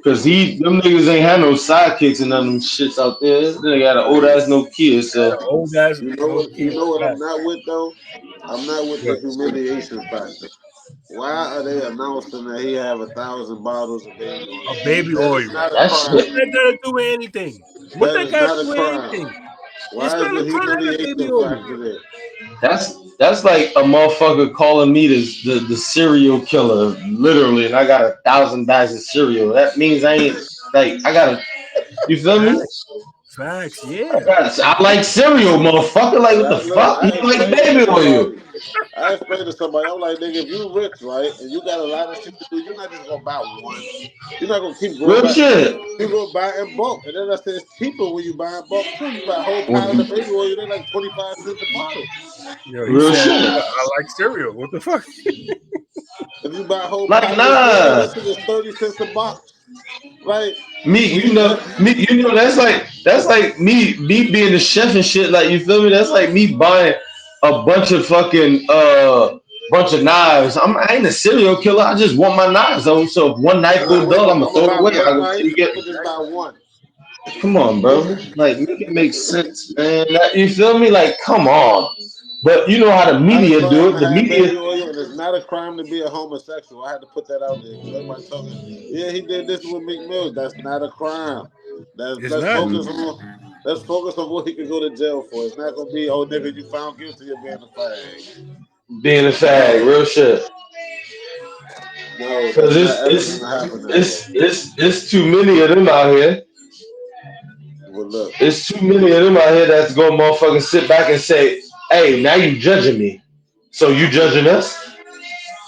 Speaker 3: Cause them niggas ain't had no sidekicks and none of them shits out there. They got an old
Speaker 2: Right.
Speaker 3: ass Nokia,
Speaker 1: Had
Speaker 3: so
Speaker 1: an old ass
Speaker 2: You
Speaker 1: Nokia
Speaker 2: know what I'm
Speaker 1: fact.
Speaker 2: not with though? I'm not with the
Speaker 1: Good.
Speaker 2: humiliation factor. Why are they announcing that he have 1,000 bottles of baby oil?
Speaker 1: A baby
Speaker 2: That is
Speaker 1: oil.
Speaker 2: not a
Speaker 3: that
Speaker 1: What
Speaker 3: shit.
Speaker 2: crime.
Speaker 1: that got to do with anything? What
Speaker 2: That
Speaker 1: that
Speaker 2: is
Speaker 1: got to
Speaker 2: not
Speaker 1: do
Speaker 2: a
Speaker 1: with
Speaker 2: crime.
Speaker 1: anything? It's
Speaker 2: Why is
Speaker 1: not
Speaker 2: the
Speaker 1: a crime having baby
Speaker 2: humiliation
Speaker 1: oil.
Speaker 2: factor there?
Speaker 3: That's like a motherfucker calling me the serial killer, literally, and I got 1,000 bags of cereal. That means I ain't like I gotta. You feel me?
Speaker 1: Facts. Facts. Yeah.
Speaker 3: I like cereal, motherfucker. Like what the
Speaker 2: Look,
Speaker 3: fuck? You like baby oil?
Speaker 2: I explained to somebody, I'm like, nigga, if you rich, right, and you got a lot of shit to do, you're not just gonna buy one. You're not gonna keep going
Speaker 3: Real
Speaker 2: back.
Speaker 3: shit.
Speaker 2: You go buy in bulk, and then I said it's cheaper when you buy in bulk too. You buy whole pounds of
Speaker 3: Well,
Speaker 2: baby oil, they're like 25 cents a bottle.
Speaker 1: Yo, he
Speaker 3: real
Speaker 1: said,
Speaker 3: shit.
Speaker 1: I like cereal. What the fuck?
Speaker 2: If you buy a whole
Speaker 3: Like
Speaker 2: packet of cereal,
Speaker 3: nah.
Speaker 2: that shit is 30 cents a box. Like
Speaker 3: Me,
Speaker 2: when you that,
Speaker 3: that's like me being a chef and shit. Like you feel me? That's like me buying a bunch of fucking bunch of knives. I ain't a serial killer. I just want my knives. So if one knife
Speaker 2: nah,
Speaker 3: go dull, I'm
Speaker 2: I'm
Speaker 3: gonna
Speaker 2: gonna
Speaker 3: throw it
Speaker 2: buy
Speaker 3: away. I
Speaker 2: one
Speaker 3: go
Speaker 2: knife.
Speaker 3: take it.
Speaker 2: I'm gonna just buy one.
Speaker 3: Come on, bro. Like make it make sense, man. You feel me? Like come on. But you know how the
Speaker 2: Not a
Speaker 3: media do
Speaker 2: crime
Speaker 3: it.
Speaker 2: to
Speaker 3: The
Speaker 2: have
Speaker 3: media,
Speaker 2: baby oil, and it's not a crime to be a homosexual. I had to put that out there because everybody talking. Yeah, he did this with Meek Mills. That's not a crime.
Speaker 1: It's not.
Speaker 2: Let's focus on what he could go to jail for. It's not gonna be oh nigga you found guilty of being a fag.
Speaker 3: being a fag,
Speaker 2: No,
Speaker 3: real shit.
Speaker 2: no,
Speaker 3: Cause
Speaker 2: that's not ever gonna happen that way.
Speaker 3: it's too many of them out here.
Speaker 2: But look,
Speaker 3: It's too many of them out here that's gonna motherfucking sit back and say, "Hey, now you judging me, so you
Speaker 2: I'm not.
Speaker 3: judging us?"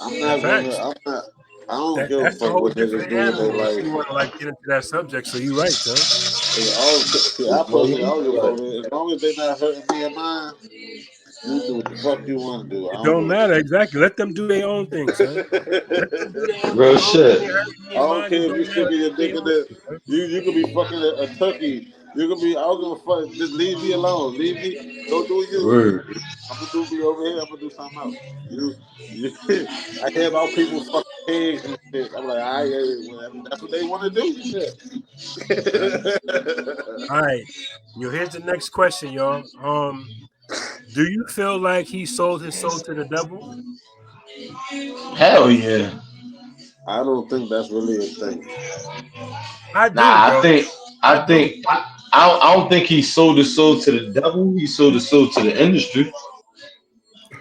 Speaker 2: I'm not gonna.
Speaker 1: Facts.
Speaker 2: I'm not. I don't give a
Speaker 1: That's a
Speaker 2: fuck
Speaker 1: whole
Speaker 2: what niggas
Speaker 1: different
Speaker 2: do with their
Speaker 1: animal if
Speaker 2: life.
Speaker 1: you want to like get into that subject. So you right, son.
Speaker 2: See, I personally, I don't give a fuck. As long as they not hurting me and mine, you do what the fuck you want to do. I
Speaker 1: It
Speaker 2: don't
Speaker 1: don't
Speaker 2: give a
Speaker 1: matter
Speaker 2: fuck.
Speaker 1: exactly. Let them do their own thing, son. Let them do their own thing.
Speaker 3: Real
Speaker 1: As long as they
Speaker 3: shit.
Speaker 1: ain't hurting me
Speaker 2: I
Speaker 1: and
Speaker 2: don't
Speaker 1: mine, it
Speaker 2: care if you
Speaker 1: don't matter.
Speaker 2: sticking your
Speaker 1: Do
Speaker 2: dick
Speaker 1: their
Speaker 2: in
Speaker 1: own
Speaker 2: the.
Speaker 1: thing, son.
Speaker 2: You could be fucking a turkey. You could be. I don't give a fuck. Just leave me alone. Leave me. Go do you.
Speaker 3: Word.
Speaker 2: I'm gonna do me over here. I'm gonna do something else. You I hear about people fucking pigs and shit. I'm like, I whatever. That's what they want to do. Shit.
Speaker 1: Facts. All right. Yo, here's the next question, y'all. Do you feel like he sold his soul to the devil?
Speaker 3: Hell yeah.
Speaker 2: I don't think that's really a thing.
Speaker 1: I do,
Speaker 3: Nah, I
Speaker 1: bro.
Speaker 3: think
Speaker 1: I
Speaker 3: I
Speaker 1: do.
Speaker 3: think I don't think he sold his soul to the devil. He sold his soul to the industry.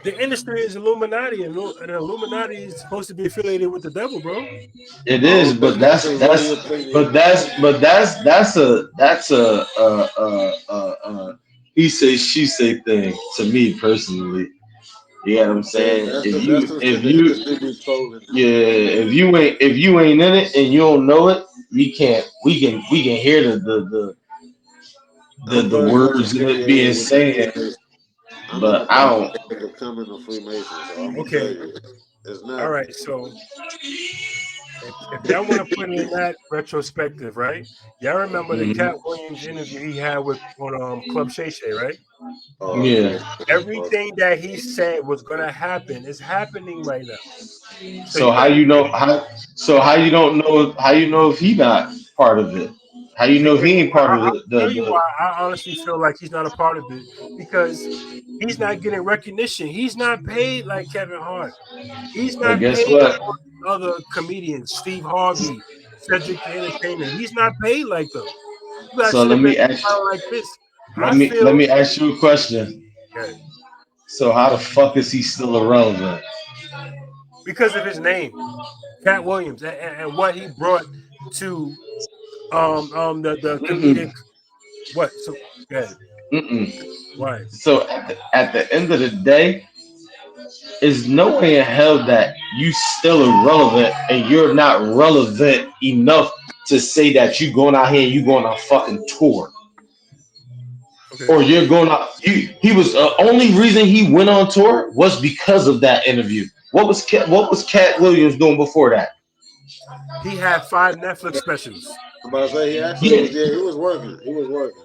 Speaker 1: The industry is Illuminati, and Illuminati is supposed to be affiliated with the devil, bro.
Speaker 3: It
Speaker 2: I
Speaker 3: is,
Speaker 2: don't think
Speaker 3: but
Speaker 2: it's really a thing.
Speaker 3: that's a he say she say thing to me personally. You know what I'm
Speaker 2: Yeah,
Speaker 3: saying?
Speaker 2: that's the shit the industry be trolling
Speaker 3: Yeah,
Speaker 2: now.
Speaker 3: if you ain't in it and you don't know it, we can hear
Speaker 2: I'm
Speaker 3: the
Speaker 2: very much
Speaker 3: words of it being
Speaker 2: affiliated with the
Speaker 3: said,
Speaker 2: Freemasons. I'm in
Speaker 3: but
Speaker 2: the
Speaker 3: I
Speaker 2: process
Speaker 3: don't.
Speaker 2: of becoming a Freemason, so I'm gonna tell
Speaker 1: Okay.
Speaker 2: you, it's
Speaker 1: All
Speaker 2: not.
Speaker 1: right. So if y'all want to put it in that retrospective, right? Y'all remember the
Speaker 3: Mhm.
Speaker 1: Cat Williams interview he had with on Club Shay Shay, right?
Speaker 2: Oh
Speaker 3: Yeah.
Speaker 2: man,
Speaker 1: Everything that he said was gonna happen is happening right now. So
Speaker 3: So
Speaker 1: you
Speaker 3: how
Speaker 1: got to
Speaker 3: you
Speaker 1: think
Speaker 3: know how you don't know how you know if he not part of it? How you know
Speaker 1: because
Speaker 3: he ain't part of
Speaker 1: I'll tell you
Speaker 3: the
Speaker 1: why I honestly feel like he's not a part of it because he's not getting recognition. He's not paid like Kevin Hart. He's
Speaker 3: but
Speaker 1: not
Speaker 3: guess
Speaker 1: paid like
Speaker 3: what?
Speaker 1: all these other comedians, Steve Harvey, Cedric the Entertainer. He's not paid like them. You gotta
Speaker 3: So
Speaker 1: sit
Speaker 3: let
Speaker 1: back
Speaker 3: me
Speaker 1: and
Speaker 3: ask
Speaker 1: think about it like this.
Speaker 3: let
Speaker 1: I
Speaker 3: me
Speaker 1: feel
Speaker 3: let me ask you a question.
Speaker 1: okay.
Speaker 3: So how the fuck is he still irrelevant?
Speaker 1: because of his name, Cat Williams, and what he brought to the comedic
Speaker 3: Mm-mm,
Speaker 1: what so yeah
Speaker 3: mm-mm.
Speaker 1: right.
Speaker 3: So at the end of the day, is no way in hell that you still irrelevant and you're not relevant enough to say that you going out here and you going on a fucking tour.
Speaker 1: Okay,
Speaker 3: Or you're going out. He was only reason he went on tour was because of that interview. What was Cat Williams doing before that?
Speaker 1: he had 5 Netflix specials.
Speaker 2: I'm about to say he actually
Speaker 3: Yeah.
Speaker 2: was. Yeah, he was working. He was working.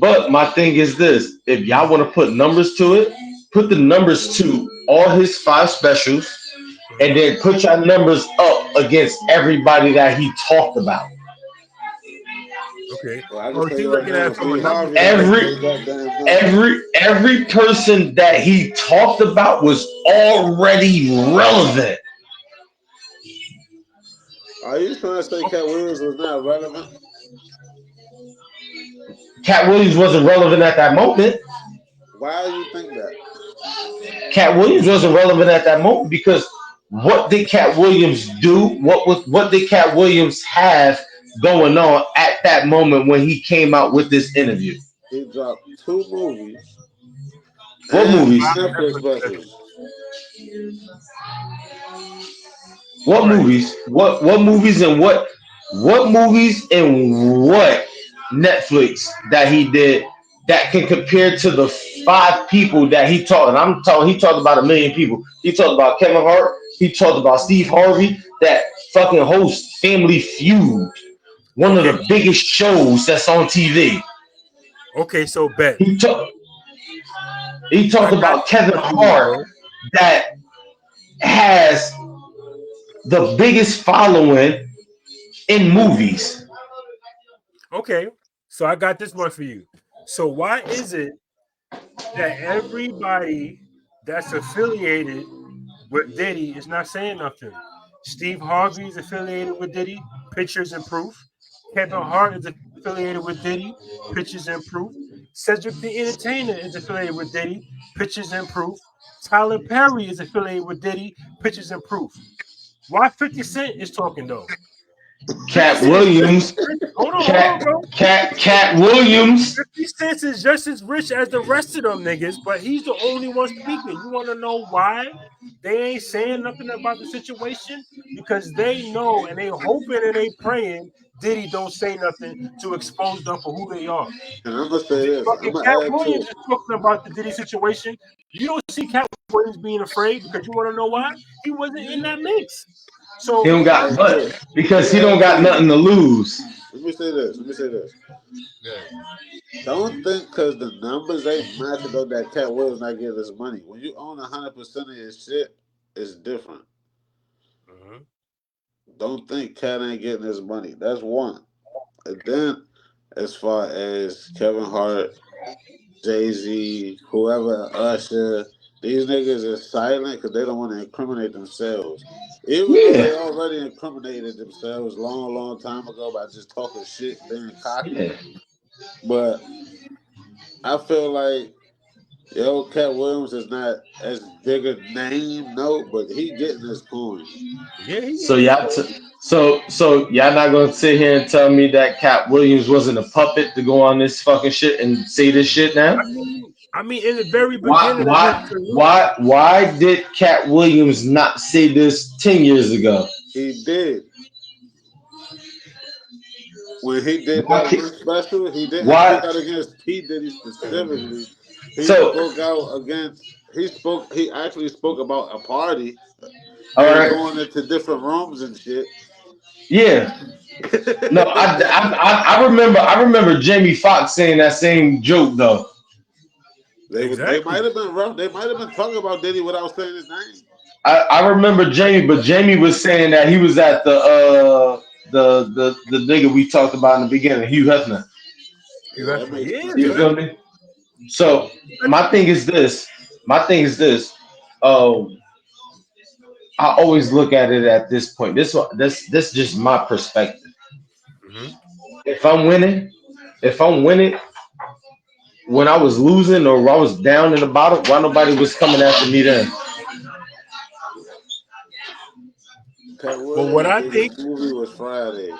Speaker 3: But my thing is this: if y'all want to put numbers to it, put the numbers to all his 5 specials,
Speaker 1: Mhm.
Speaker 3: and then put your numbers up against everybody that he talked about.
Speaker 1: Okay.
Speaker 2: Well, I can
Speaker 1: Oh, so
Speaker 2: tell
Speaker 1: you
Speaker 2: you right
Speaker 1: looking at
Speaker 2: now,
Speaker 1: it from a
Speaker 2: Steve
Speaker 1: number
Speaker 2: Harvey don't make
Speaker 3: Every
Speaker 1: perspective?
Speaker 2: no goddamn money.
Speaker 3: every person that he talked about was already relevant.
Speaker 2: Are you trying to say Cat Williams was not relevant?
Speaker 3: Cat Williams wasn't relevant at that moment.
Speaker 2: Why do you think that?
Speaker 3: Cat Williams wasn't relevant at that moment because what did Cat Williams do? What did Cat Williams have going on at that moment when he came out with this interview?
Speaker 2: He dropped 2 movies
Speaker 3: What
Speaker 2: and
Speaker 3: movies?
Speaker 2: Netflix
Speaker 1: Netflix specials.
Speaker 2: specials.
Speaker 3: What
Speaker 1: Right.
Speaker 3: movies? What movies and what movies and what Netflix that he did that can compare to the 5 people that he talked? And I'm talking. He talked about a million people. He talked about Kevin Hart. He talked about Steve Harvey that fucking hosts Family Feud, one of
Speaker 1: Okay.
Speaker 3: the biggest shows that's on TV.
Speaker 1: Okay. So bet
Speaker 3: He talked. He
Speaker 1: I
Speaker 3: talked
Speaker 1: got
Speaker 3: about Kevin
Speaker 1: this for you,
Speaker 3: Hart
Speaker 1: bro.
Speaker 3: that has the biggest following in movies.
Speaker 1: Okay. So I got this one for you. So why is it that everybody that's affiliated with Diddy is not saying nothing? Steve Harvey is affiliated with Diddy, pictures and proof. Kevin Hart is affiliated with Diddy, pictures and proof. Cedric the Entertainer is affiliated with Diddy, pictures and proof. Tyler Perry is affiliated with Diddy, pictures and proof. Why 50 Cent is talking though? 50
Speaker 3: Cat
Speaker 1: Cent is just as
Speaker 3: Williams,
Speaker 1: rich. Hold on, bro.
Speaker 3: Cat Williams.
Speaker 1: 50 Cent is just as rich as the rest of them niggas, but he's the only one speaking. You want to know why they ain't saying nothing about the situation? Because they know and they hoping and they praying Diddy don't say nothing to expose them for who they are.
Speaker 2: And I'm gonna say this. I'm
Speaker 1: Fucking
Speaker 2: gonna
Speaker 1: Cat
Speaker 2: add to
Speaker 1: Williams
Speaker 2: it.
Speaker 1: is talking about the Diddy situation. You don't see Cat Williams being afraid because you want to know why? He wasn't in that mix.
Speaker 3: He
Speaker 1: So
Speaker 3: don't got
Speaker 2: Hey,
Speaker 3: but
Speaker 2: look. Let
Speaker 3: because
Speaker 2: me
Speaker 3: he don't
Speaker 2: add to
Speaker 3: got
Speaker 2: you.
Speaker 3: nothing to lose.
Speaker 2: Let me say this. Let me say this.
Speaker 1: yeah.
Speaker 2: Don't think because the numbers ain't matching up that Cat Williams not getting his money. When you own 100% of your shit, it's different.
Speaker 1: Mhm.
Speaker 2: Don't think Cat ain't getting his money. That's one. And then, as far as Kevin Hart, Jay Z, whoever, Usher, these niggas is silent because they don't want to incriminate themselves. Even though
Speaker 3: Yeah,
Speaker 2: they already incriminated themselves long, long time ago by just talking shit, being cocky.
Speaker 3: yeah.
Speaker 2: But I feel like Cat Williams is not as big a name, no, but he getting his coin.
Speaker 1: Yeah, he
Speaker 3: So
Speaker 1: getting his
Speaker 3: y'all,
Speaker 1: coin.
Speaker 3: so y'all not gonna sit here and tell me that Cat Williams wasn't a puppet to go on this fucking shit and say this shit now?
Speaker 1: I mean, in the very
Speaker 3: Why,
Speaker 1: beginning of his
Speaker 3: why,
Speaker 1: career,
Speaker 3: why did Cat Williams not say this 10 years ago?
Speaker 2: He did. When he did
Speaker 3: Why,
Speaker 2: that one special, he didn't speak
Speaker 3: why?
Speaker 2: out against P. Diddy specifically. He
Speaker 3: So,
Speaker 2: spoke out against, he actually spoke about a party
Speaker 3: all
Speaker 2: and
Speaker 3: right,
Speaker 2: going into different rooms and shit.
Speaker 3: yeah. No, I remember Jamie Foxx saying that same joke though.
Speaker 2: They
Speaker 1: exactly.
Speaker 2: might have been rough. They might have been talking about Diddy without saying his name.
Speaker 3: I remember Jamie, but Jamie was saying that he was at the nigga we talked about in the beginning, Hugh Hefner.
Speaker 1: You
Speaker 2: Yeah,
Speaker 1: have
Speaker 2: that
Speaker 1: to,
Speaker 2: makes
Speaker 1: yeah,
Speaker 2: sense.
Speaker 3: You
Speaker 1: so that,
Speaker 3: feel me? So
Speaker 1: and,
Speaker 3: my thing is this. My thing is this. Um, I always look at it at this point. This is just my perspective.
Speaker 1: mhm.
Speaker 3: If I'm winning, if I'm winning, when I was losing or I was down in the bottom, why nobody was coming after me then?
Speaker 2: Cat
Speaker 1: But what
Speaker 2: Williams'
Speaker 1: I
Speaker 2: biggest
Speaker 1: think,
Speaker 2: movie was Friday.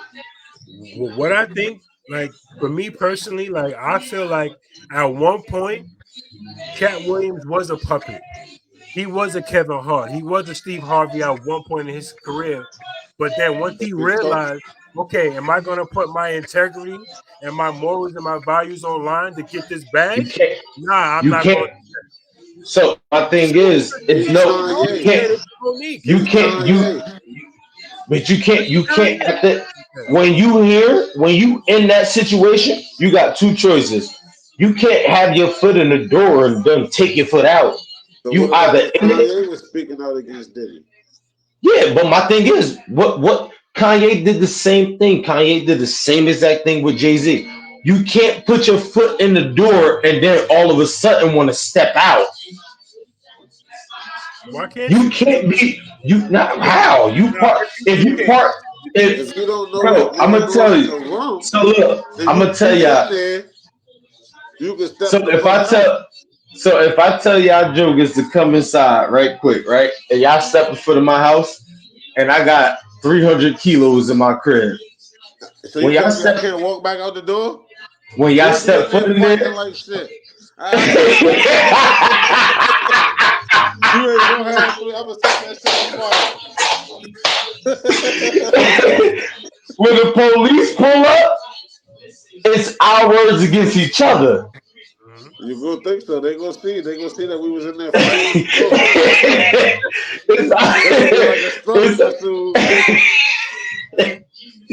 Speaker 1: what I think, like for me personally, like I feel like at one point, Cat Williams was a puppet. He was a Kevin Hart. He was a Steve Harvey at one point in his career. But then once
Speaker 2: If
Speaker 1: he
Speaker 2: you talk,
Speaker 1: realized, okay, am I going to put my integrity and my morals and my values online to get this
Speaker 3: You
Speaker 1: bag?
Speaker 3: can't.
Speaker 1: Nah, I'm
Speaker 3: You
Speaker 1: not going
Speaker 3: can't.
Speaker 1: to.
Speaker 3: So my thing
Speaker 1: So
Speaker 3: is, it's
Speaker 2: he's
Speaker 3: no.
Speaker 1: Steve
Speaker 3: You
Speaker 1: Harvey
Speaker 2: Kanye.
Speaker 1: said
Speaker 3: can't.
Speaker 1: it's unique.
Speaker 3: You
Speaker 2: He's
Speaker 3: can't.
Speaker 2: Kanye.
Speaker 3: But you can't.
Speaker 1: It's
Speaker 3: You can't.
Speaker 1: Kanye.
Speaker 3: At the,
Speaker 1: Okay.
Speaker 3: when you in that situation, you got two choices. You can't have your foot in the door and then take your foot out.
Speaker 2: So what
Speaker 3: You
Speaker 2: about
Speaker 3: either
Speaker 2: if
Speaker 3: in it.
Speaker 2: Kanye was speaking out against Diddy?
Speaker 3: Yeah, but my thing is, what Kanye did the same thing. Kanye did the same exact thing with Jay-Z. You can't put your foot in the door and then all of a sudden want to step out.
Speaker 1: Why can't
Speaker 3: You
Speaker 1: you?
Speaker 3: can't be you not how you
Speaker 1: Now,
Speaker 3: part if you
Speaker 1: okay,
Speaker 3: part if
Speaker 2: If you don't know
Speaker 3: bro,
Speaker 2: what
Speaker 3: I'm
Speaker 2: going
Speaker 3: gonna
Speaker 2: on
Speaker 3: tell
Speaker 2: in
Speaker 3: you.
Speaker 2: the room
Speaker 3: So look,
Speaker 2: and
Speaker 3: I'm
Speaker 2: you
Speaker 3: gonna tell
Speaker 2: peek in
Speaker 3: y'all.
Speaker 2: there, you can
Speaker 3: So
Speaker 2: step the
Speaker 3: if
Speaker 2: fuck
Speaker 3: I
Speaker 2: out.
Speaker 3: tell so if I tell y'all jokers to come inside right quick, right? And y'all step in foot of my house and I got 300 kilos in my crib.
Speaker 2: So you
Speaker 3: When y'all
Speaker 2: telling me I
Speaker 3: step
Speaker 2: can't walk back out the door?
Speaker 3: when y'all
Speaker 2: You'll be
Speaker 3: step
Speaker 2: in
Speaker 3: foot
Speaker 2: there
Speaker 3: in
Speaker 2: fighting
Speaker 3: there,
Speaker 2: like shit. I bet you ain't gonna have three. I'm gonna set that shit on fire.
Speaker 3: when the police pull up, it's our words against each other.
Speaker 1: Mhm.
Speaker 2: You gonna think so? They gonna see. They gonna see that we was in there fighting on the floor.
Speaker 3: it's,
Speaker 2: They gonna be like a struggle
Speaker 3: it's,
Speaker 2: ensued.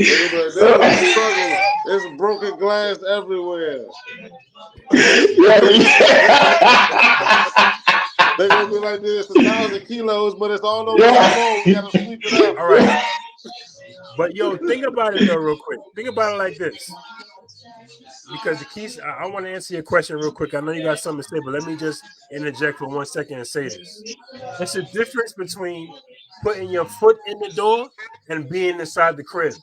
Speaker 2: They gonna be like, there was a
Speaker 3: so,
Speaker 2: struggle. There's broken glass everywhere.
Speaker 3: yeah,
Speaker 2: They gonna be like this, 1,000 kilos, but it's all over the
Speaker 3: yeah.
Speaker 2: floor. We gotta sweep it up.
Speaker 1: All right. But yo, think about it though, real quick. Think about it like this. Because the keys, I want to answer your question real quick. I know you got something to say, but let me just interject for 1 second and say this. It's a difference between putting your foot in the door and being inside the crib.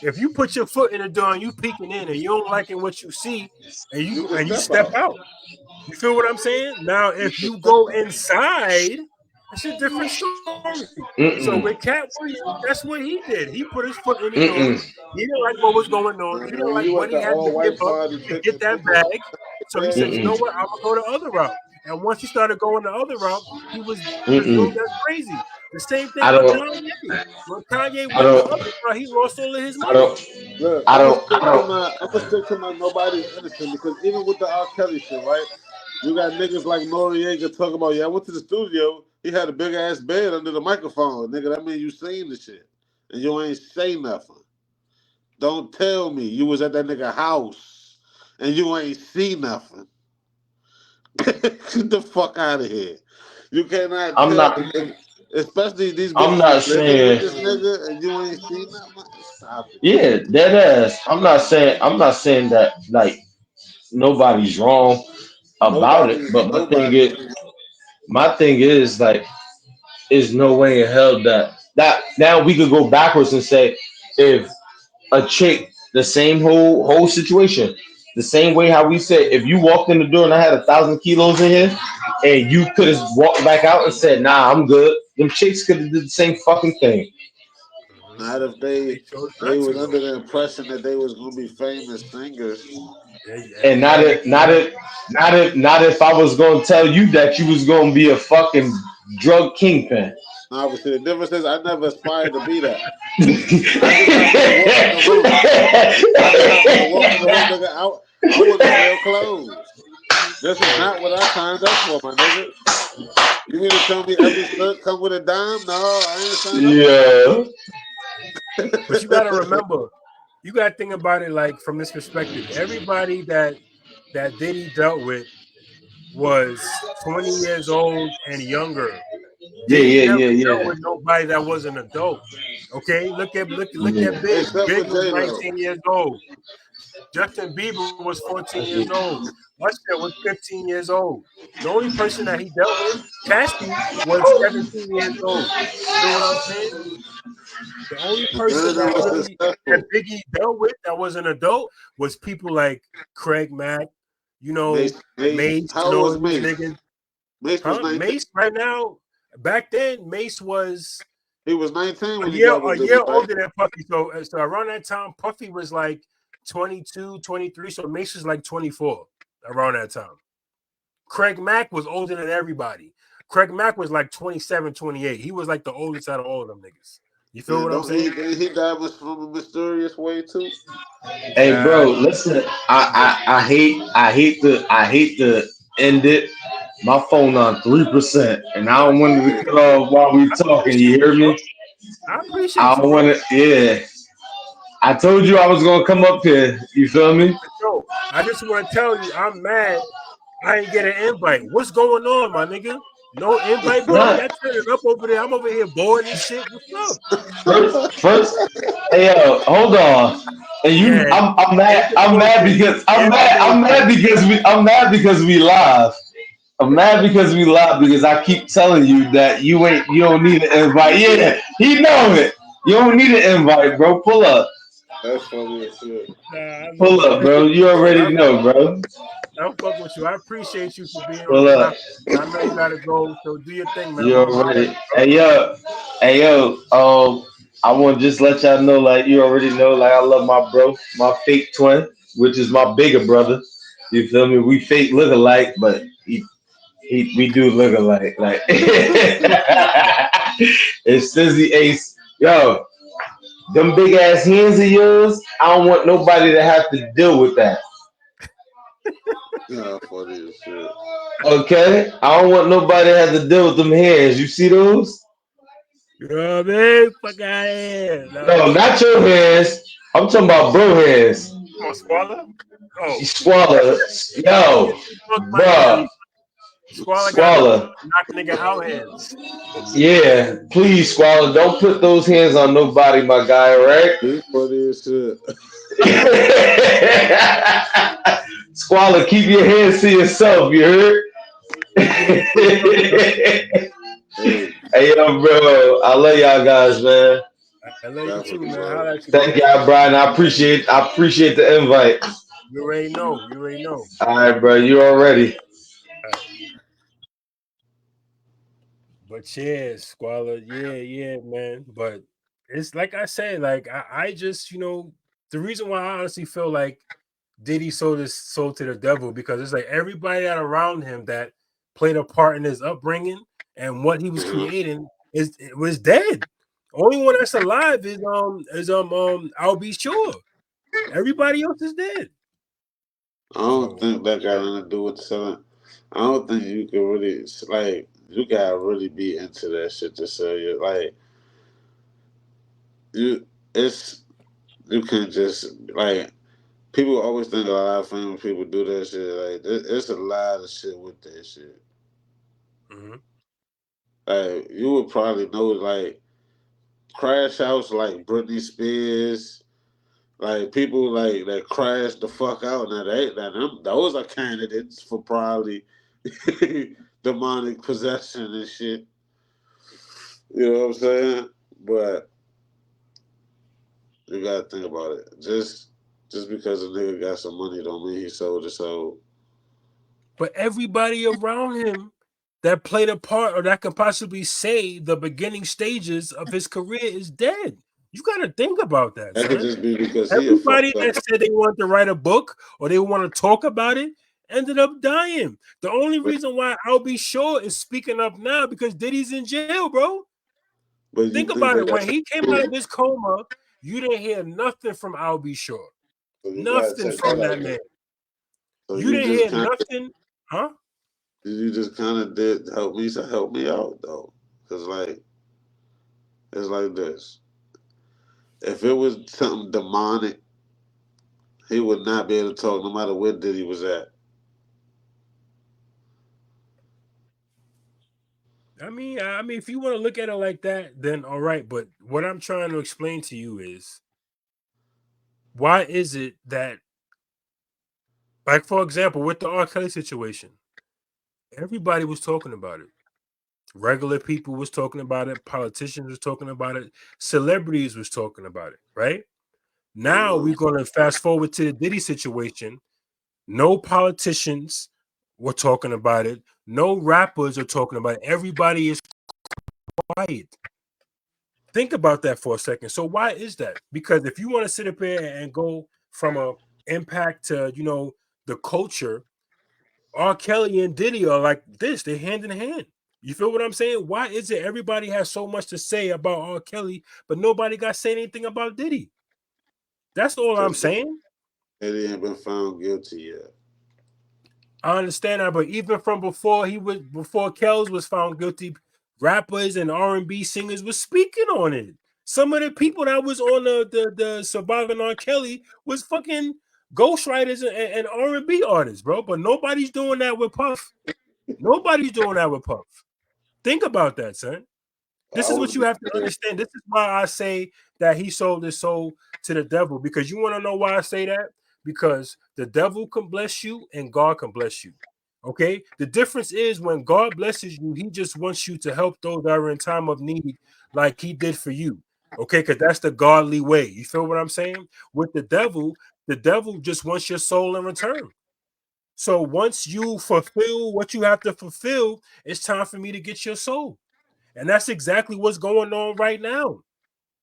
Speaker 1: If you put your foot in the door and you peeking in and you don't liking what you see
Speaker 2: You can
Speaker 1: and you
Speaker 2: step
Speaker 1: step
Speaker 2: out.
Speaker 1: out. You feel what I'm saying? Now,
Speaker 2: You
Speaker 1: if
Speaker 2: can
Speaker 1: you
Speaker 2: step
Speaker 1: go
Speaker 2: out.
Speaker 1: inside, it's a different story. So with
Speaker 3: Mm-mm,
Speaker 1: Cat Williams, that's what he did. He put his foot in the door.
Speaker 3: mm-mm,
Speaker 1: He didn't like what was going on. He didn't
Speaker 2: Man,
Speaker 1: like
Speaker 2: when
Speaker 1: what
Speaker 2: you
Speaker 1: he
Speaker 2: at the
Speaker 1: had to
Speaker 2: all
Speaker 1: give
Speaker 2: white
Speaker 1: up
Speaker 2: party
Speaker 1: to get
Speaker 2: picking
Speaker 1: that
Speaker 2: niggas
Speaker 1: bag. So he said, you know
Speaker 3: mm-mm,
Speaker 1: what? I'm gonna go the other route. And once he started going the other route, he was
Speaker 3: mm-mm.
Speaker 1: looked at crazy. The same
Speaker 3: I
Speaker 1: thing with
Speaker 3: don't,
Speaker 1: Kanye. When Kanye
Speaker 3: I
Speaker 1: went the
Speaker 3: don't,
Speaker 1: other route, he lost all of his
Speaker 3: I
Speaker 1: money.
Speaker 3: don't,
Speaker 2: Look,
Speaker 3: I
Speaker 2: I'm gonna
Speaker 3: don't, I
Speaker 2: stick to
Speaker 3: don't.
Speaker 2: my. I'm gonna stick to my. Nobody's innocent because even with the R. Kelly shit, right? You got niggas like Noriega talking about. Yeah, I went to the studio. He had a big ass bed under the microphone, nigga. That means you seen the shit and you ain't say nothing. Don't tell me you was at that nigga house and you ain't see nothing. Get the fuck out of here. You cannot
Speaker 3: I'm
Speaker 2: tell
Speaker 3: not,
Speaker 2: me, nigga, especially these
Speaker 3: I'm
Speaker 2: bitches
Speaker 3: not
Speaker 2: was living with
Speaker 3: saying.
Speaker 2: this nigga and you ain't seen nothing. Stop it.
Speaker 3: Yeah, dead ass. I'm not saying that like nobody's wrong about it, but
Speaker 2: Nobody.
Speaker 3: my thing is like, is no way in hell that now we could go backwards and say if a chick the same whole situation, the same way how we said if you walked in the door and I had 1,000 kilos in here, and you could have walked back out and said, "Nah, I'm good." Them chicks could have did the same fucking thing,
Speaker 1: Mhm.
Speaker 2: Not if
Speaker 1: He
Speaker 2: they
Speaker 1: chose
Speaker 2: they
Speaker 1: not
Speaker 2: was
Speaker 1: to
Speaker 2: under
Speaker 1: though.
Speaker 2: the impression that they was gonna be famous singers.
Speaker 3: and not if I was gonna tell you that you was gonna be a fucking drug kingpin.
Speaker 2: Obviously, the difference is I never aspired to be that. I just happened to walk in the room. I just happened to walk in the room, nigga. I want to sell clothes. This is not what I signed up for, my nigga. You mean to tell me every shirt come with a dime? No, I ain't signed up for
Speaker 3: Yeah.
Speaker 1: But you got to
Speaker 2: that.
Speaker 1: remember, you got to think about it like from this perspective. Everybody that Diddy dealt with was 20 years old and younger.
Speaker 3: Yeah,
Speaker 1: Diddy
Speaker 3: yeah,
Speaker 1: never
Speaker 3: yeah,
Speaker 1: dealt
Speaker 3: yeah.
Speaker 1: with nobody that was an adult. Okay, look
Speaker 3: Yeah.
Speaker 1: at Big.
Speaker 2: Except for
Speaker 1: Big was
Speaker 2: J Lo.
Speaker 1: 19 years old. Justin Bieber was 14 years old. Usher was 15 years old. The only person that he dealt with, Caspi, was 17 years old. You know what I'm saying? The only person
Speaker 2: None of them
Speaker 1: that
Speaker 2: was
Speaker 1: really that
Speaker 2: successful.
Speaker 1: Biggie dealt with that was an adult was people like Craig Mack, you know,
Speaker 2: Mace.
Speaker 1: Mace
Speaker 2: How
Speaker 1: and
Speaker 2: old
Speaker 1: all
Speaker 2: was
Speaker 1: of these
Speaker 2: Mace?
Speaker 1: niggas.
Speaker 2: Mace was
Speaker 1: Huh?
Speaker 2: 19.
Speaker 1: Mace right now, back then, Mace was
Speaker 2: He was 19
Speaker 1: a
Speaker 2: when he
Speaker 1: year
Speaker 2: got
Speaker 1: a
Speaker 2: with
Speaker 1: year
Speaker 2: Diddy, right?
Speaker 1: older than Puffy. So around that time, Puffy was like 22, 23. So Mace was like 24 around that time. Craig Mack was older than everybody. Craig Mack was like 27, 28. He was like the oldest out of all of them niggas. You feel
Speaker 2: And
Speaker 1: what I'm
Speaker 2: don't
Speaker 1: saying?
Speaker 2: he died from a mysterious way too?
Speaker 1: He
Speaker 3: Hey, bro,
Speaker 1: died.
Speaker 3: listen. I hate to end it. My phone on 3%, and I don't want
Speaker 2: Yeah.
Speaker 3: to cut off while we
Speaker 1: I
Speaker 3: talking.
Speaker 1: appreciate
Speaker 3: You hear
Speaker 1: you, bro.
Speaker 3: me?
Speaker 1: I
Speaker 3: I
Speaker 1: appreciate you,
Speaker 3: don't
Speaker 1: bro.
Speaker 3: want to. Yeah, I told you I was gonna come up here. You feel me?
Speaker 1: Yo, I just want to tell you, I'm mad. I ain't get an invite. What's going on, my nigga? No invite, bro.
Speaker 3: Not
Speaker 1: Y'all turning up over there. I'm over here bored and shit. What's up?
Speaker 3: first. Hey, yo, hold on. And you,
Speaker 1: Yeah,
Speaker 3: I'm mad.
Speaker 1: end the
Speaker 3: I'm mad
Speaker 1: bullshit.
Speaker 3: because I'm
Speaker 1: End the
Speaker 3: mad.
Speaker 1: bullshit.
Speaker 3: I'm mad because we live. I'm mad because we live because I keep telling you that you don't need an invite. Yeah, he know it. You don't need an invite, bro. Pull up.
Speaker 2: That's funny as shit.
Speaker 1: Nah, I
Speaker 3: Pull
Speaker 1: love you,
Speaker 3: up,
Speaker 1: man.
Speaker 3: bro. You already know, bro.
Speaker 1: I'm fuck with you. I appreciate you for being on the
Speaker 3: Pull up.
Speaker 1: platform. I know you gotta go, so do your thing, man.
Speaker 3: You
Speaker 1: I'm gonna holler at
Speaker 3: already.
Speaker 1: you, bro.
Speaker 3: Hey yo. I want to just let y'all know, like you already know, like I love my bro, my fake twin, which is my bigger brother. You feel me? We fake look alike, but we do look alike. Like it's Sizzy Ace. Yo, them big ass hands of yours. I don't want nobody to have to deal with that.
Speaker 2: Yeah, funny as shit.
Speaker 3: Okay, I don't want nobody to have to deal with them hands. You see those?
Speaker 1: You know what I mean? Fuck out of here. Nah.
Speaker 3: No, not your hands. I'm talking about bro hands.
Speaker 1: Come on, Squalla. Oh,
Speaker 3: Squalor,
Speaker 1: don't get
Speaker 3: yo,
Speaker 1: too drunk in my
Speaker 3: bruh,
Speaker 1: area. Squalla got them
Speaker 3: Squalor.
Speaker 1: knock nigga out hands.
Speaker 3: Yeah, please, Squalor, don't put those hands on nobody, my guy, all right?
Speaker 2: He funny as shit.
Speaker 3: Squalor, keep your hands to yourself, you heard?
Speaker 1: Yeah, no fuck up.
Speaker 2: Hey,
Speaker 3: Hey, yo, bro, I love y'all guys, man.
Speaker 1: I love you too, man.
Speaker 2: definitely,
Speaker 1: Holla
Speaker 2: bro.
Speaker 1: at you, bro.
Speaker 3: Thank y'all, Brian. I appreciate the invite.
Speaker 1: You already know. You already know.
Speaker 3: All right, bro, you already.
Speaker 1: All right. But yeah, Squalla. Yeah, yeah, man. But it's like I said, like I just, the reason why I honestly feel like Diddy sold his soul to the devil because it's like everybody that around him that played a part in his upbringing and what he was
Speaker 2: Uh-huh.
Speaker 1: creating was dead. Only one that's alive I'll be sure. Everybody else is dead.
Speaker 2: I don't
Speaker 1: So
Speaker 2: think that got nothing to do with selling. I don't think you can really like. You gotta really be into that shit to sell you. Like you, it's you can't just like. People always think a lot of famous people do that shit. Like it's a lot of shit with that shit.
Speaker 1: mhm.
Speaker 2: Like you would probably know like crash outs like Britney Spears, like people like that crash the fuck out. Those are candidates for probably demonic possession and shit. You know what I'm saying? But you gotta think about it. Just because a nigga got some money don't mean he sold his soul.
Speaker 1: But everybody around him that played a part or that could possibly save the beginning stages of his career is dead. You got to think about that,
Speaker 2: That could
Speaker 1: son.
Speaker 2: just be because he a
Speaker 1: Everybody
Speaker 2: fucked up.
Speaker 1: that said they wanted to write a book or they want to talk about it ended up dying. The only reason why I'll be sure is speaking up now because Diddy's in jail, bro.
Speaker 2: But
Speaker 1: Think
Speaker 2: you think
Speaker 1: about
Speaker 2: they
Speaker 1: it.
Speaker 2: got
Speaker 1: When
Speaker 2: something
Speaker 1: he came
Speaker 2: to do
Speaker 1: out
Speaker 2: with
Speaker 1: of
Speaker 2: it?
Speaker 1: his coma, you didn't hear nothing from I'll be sure.
Speaker 2: So you gotta
Speaker 1: Nothing
Speaker 2: check that
Speaker 1: from
Speaker 2: out
Speaker 1: that
Speaker 2: then.
Speaker 1: man.
Speaker 2: So
Speaker 1: You
Speaker 2: you
Speaker 1: didn't
Speaker 2: just
Speaker 1: hear
Speaker 2: kind of
Speaker 1: nothing, huh?
Speaker 2: did help me out though, cause like it's like this. If it was something demonic, he would not be able to talk no matter where Diddy was at.
Speaker 1: I mean, if you want to look at it like that, then all right. But what I'm trying to explain to you is why is it that, like, for example, with the R. Kelly situation, everybody was talking about it. Regular people was talking about it. Politicians was talking about it. Celebrities was talking about it. Right now,
Speaker 2: Uh-huh.
Speaker 1: we're going to fast forward to the Diddy situation. No politicians were talking about it. No rappers are talking about it. Everybody is quiet. Think about that for a second. So why is that? Because if you want to sit up here and go from a impact to, the culture, R. Kelly and Diddy are like this. They're hand in hand. You feel what I'm saying? Why is it everybody has so much to say about R. Kelly, but nobody got to say anything about Diddy? That's all I'm
Speaker 2: Because
Speaker 1: saying.
Speaker 2: Eddie ain't been found guilty yet.
Speaker 1: I understand that, but even from before Kells was found guilty, rappers and R&B singers was speaking on it. Some of the people that was on the surviving R. Kelly was fucking ghostwriters and R&B artists, bro. But nobody's doing that with Puff. Nobody's doing that with Puff. Think about that, son. This
Speaker 2: I
Speaker 1: is what
Speaker 2: would
Speaker 1: you
Speaker 2: be
Speaker 1: have to understand. This is why I say that he sold his soul to the devil. Because you want to know why I say that? Because the devil can bless you and God can bless you. Okay. The difference is when God blesses you, he just wants you to help those that are in time of need, like he did for you. Okay, because that's the godly way. You feel what I'm saying? With the devil just wants your soul in return. So once you fulfill what you have to fulfill, it's time for me to get your soul. And that's exactly what's going on right now.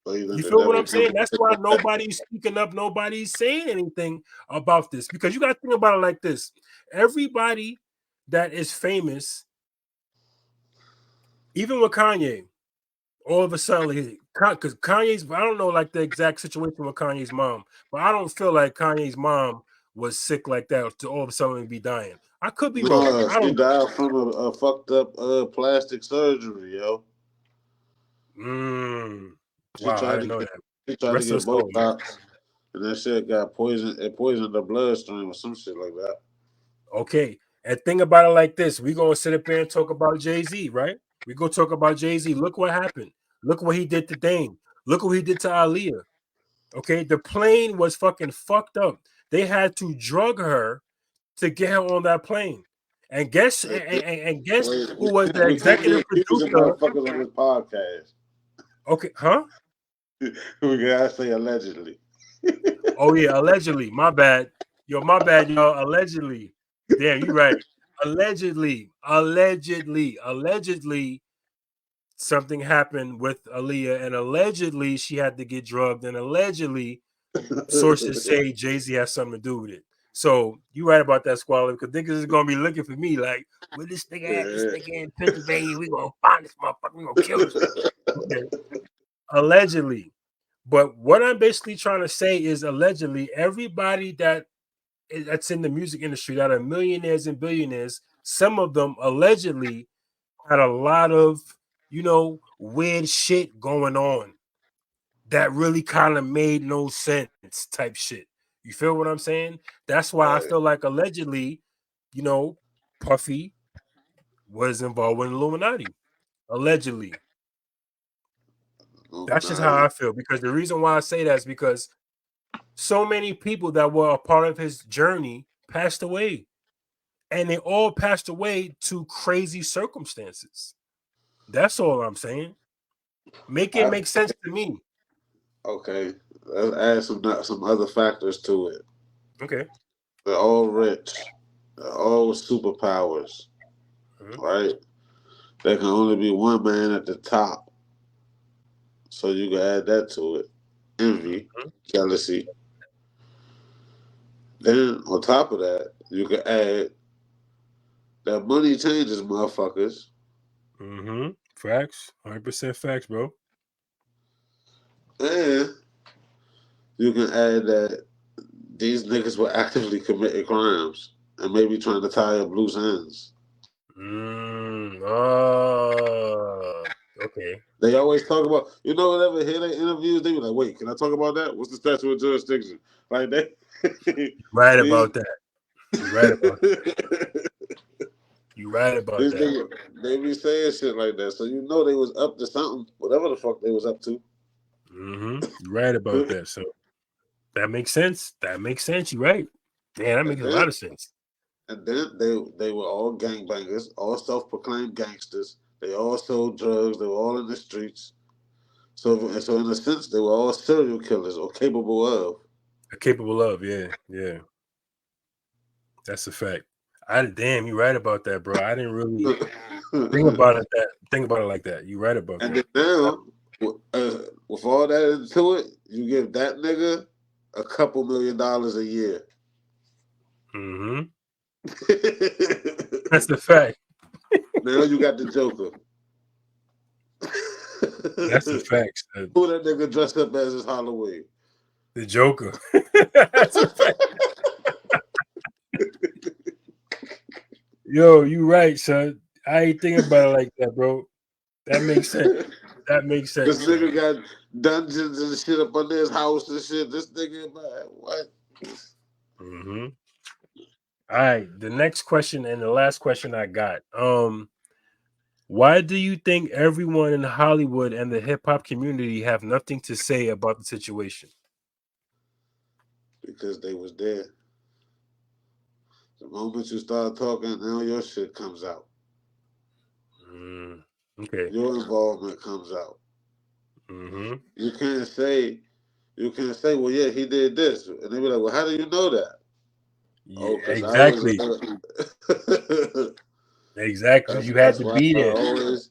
Speaker 2: so you think
Speaker 1: You
Speaker 2: the
Speaker 1: feel what
Speaker 2: devil
Speaker 1: I'm saying?
Speaker 2: coming.
Speaker 1: That's why nobody's speaking up, nobody's saying anything about this. Because you got to think about it like this. Everybody that is famous, even with Kanye, all of a sudden, because Kanye's, I don't know like the exact situation with Kanye's mom, but I don't feel like Kanye's mom was sick like that to all of a sudden be dying. I could be wrong.
Speaker 2: No,
Speaker 1: I
Speaker 2: she
Speaker 1: don't know.
Speaker 2: died from a fucked up plastic surgery, yo. She
Speaker 1: Wow, I
Speaker 2: tried to
Speaker 1: didn't know
Speaker 2: get
Speaker 1: that.
Speaker 2: she tried to
Speaker 1: Rest of
Speaker 2: get
Speaker 1: the soul, man.
Speaker 2: Botox, and that shit got poisoned. It poisoned the bloodstream or some shit like that.
Speaker 1: Okay. And think about it like this. We're gonna sit up here and talk about Jay-Z, right? We're gonna talk about Jay-Z. Look what happened. Look what he did to Dame. Look what he did to Aaliyah. Okay, the plane was fucking fucked up. They had to drug her to get her on that plane. And guess
Speaker 2: Hey,
Speaker 1: and guess
Speaker 2: wait,
Speaker 1: who was the
Speaker 2: we can't be
Speaker 1: executive
Speaker 2: accusing
Speaker 1: producer?
Speaker 2: motherfuckers on this podcast.
Speaker 1: Okay, huh?
Speaker 2: We gotta say allegedly.
Speaker 1: Oh yeah, allegedly. My bad. Yo, my bad, y'all. Allegedly. Damn, you right. Allegedly, something happened with Aaliyah, and allegedly she had to get drugged, and allegedly sources say Jay-Z has something to do with it. So you right about that, Squally, because niggas is gonna be looking for me like, where this nigga at? This
Speaker 2: Yeah.
Speaker 1: nigga in Pennsylvania. We gonna find this motherfucker. We gonna kill this nigga. Okay. Allegedly. But what I'm basically trying to say is allegedly everybody that's in the music industry that are millionaires and billionaires, some of them allegedly had a lot of, weird shit going on that really kind of made no sense type shit. You feel what I'm saying? That's why I
Speaker 2: Right.
Speaker 1: feel like allegedly, you know, Puffy was involved with Illuminati. Allegedly. That's just how
Speaker 2: Illuminati.
Speaker 1: I feel. Because the reason why I say that is because so many people that were a part of his journey passed away. And they all passed away to crazy circumstances. That's all I'm saying. Make it
Speaker 2: I,
Speaker 1: make sense to me.
Speaker 2: okay. Let's add some other factors to it.
Speaker 1: Okay.
Speaker 2: They're all rich. They're all with superpowers.
Speaker 1: Mhm.
Speaker 2: Right? There can only be one man at the top. So you can add that to it. Envy,
Speaker 1: Mhm.
Speaker 2: jealousy. Then on top of that, you can add that money changes motherfuckers.
Speaker 1: Facts. 100% facts, bro.
Speaker 2: And you can add that these niggas were actively committing crimes and maybe trying to tie up loose ends.
Speaker 1: Okay.
Speaker 2: They always talk about, whenever hear their interviews, they be like, wait, can I talk about that? What's the statute of jurisdiction? Like they,
Speaker 1: Right
Speaker 2: these,
Speaker 1: about that. You right about that. You right about
Speaker 2: these
Speaker 1: that.
Speaker 2: niggas, they be saying shit like that. So they was up to something, whatever the fuck they was up to.
Speaker 1: You right about that. So that makes sense. That makes sense. You right. Man, that
Speaker 2: And
Speaker 1: makes a
Speaker 2: then,
Speaker 1: lot of sense.
Speaker 2: and then they were all gangbangers, all self-proclaimed gangsters. They all sold drugs. They were all in the streets. So in a sense, they were all serial killers or capable of.
Speaker 1: Capable of, yeah, yeah. That's a fact. I damn, you right about that, bro. I didn't really
Speaker 2: And
Speaker 1: think about it like that. You right about
Speaker 2: then
Speaker 1: that.
Speaker 2: now, with all that into it, you give that nigga a couple $1 million a year.
Speaker 1: Mm-hmm. That's the fact.
Speaker 2: Now you got the Joker.
Speaker 1: That's the fact, son.
Speaker 2: Who that nigga dressed up as is Halloween?
Speaker 1: The Joker. That's a fact. Yo, you right, son. I ain't thinking about it like that, bro. That makes sense. That makes
Speaker 2: This
Speaker 1: sense, son.
Speaker 2: nigga got dungeons and shit up under his house and shit. This nigga, man, what?
Speaker 1: Mm-hmm. All right. The next question and the last question I got. Why do you think everyone in Hollywood and the hip hop community have nothing to say about the situation?
Speaker 2: Because they was there. The moment you start talking, now your shit comes out.
Speaker 1: Mm, okay.
Speaker 2: Your involvement comes out.
Speaker 1: Mm-hmm.
Speaker 2: You can't say, well, yeah, he did this, and they be like, well, how do you know that?
Speaker 1: Yeah,
Speaker 2: Oh, because I was.
Speaker 1: exactly. Exactly. You had
Speaker 2: That's
Speaker 1: to
Speaker 2: why
Speaker 1: be
Speaker 2: I
Speaker 1: there.
Speaker 2: always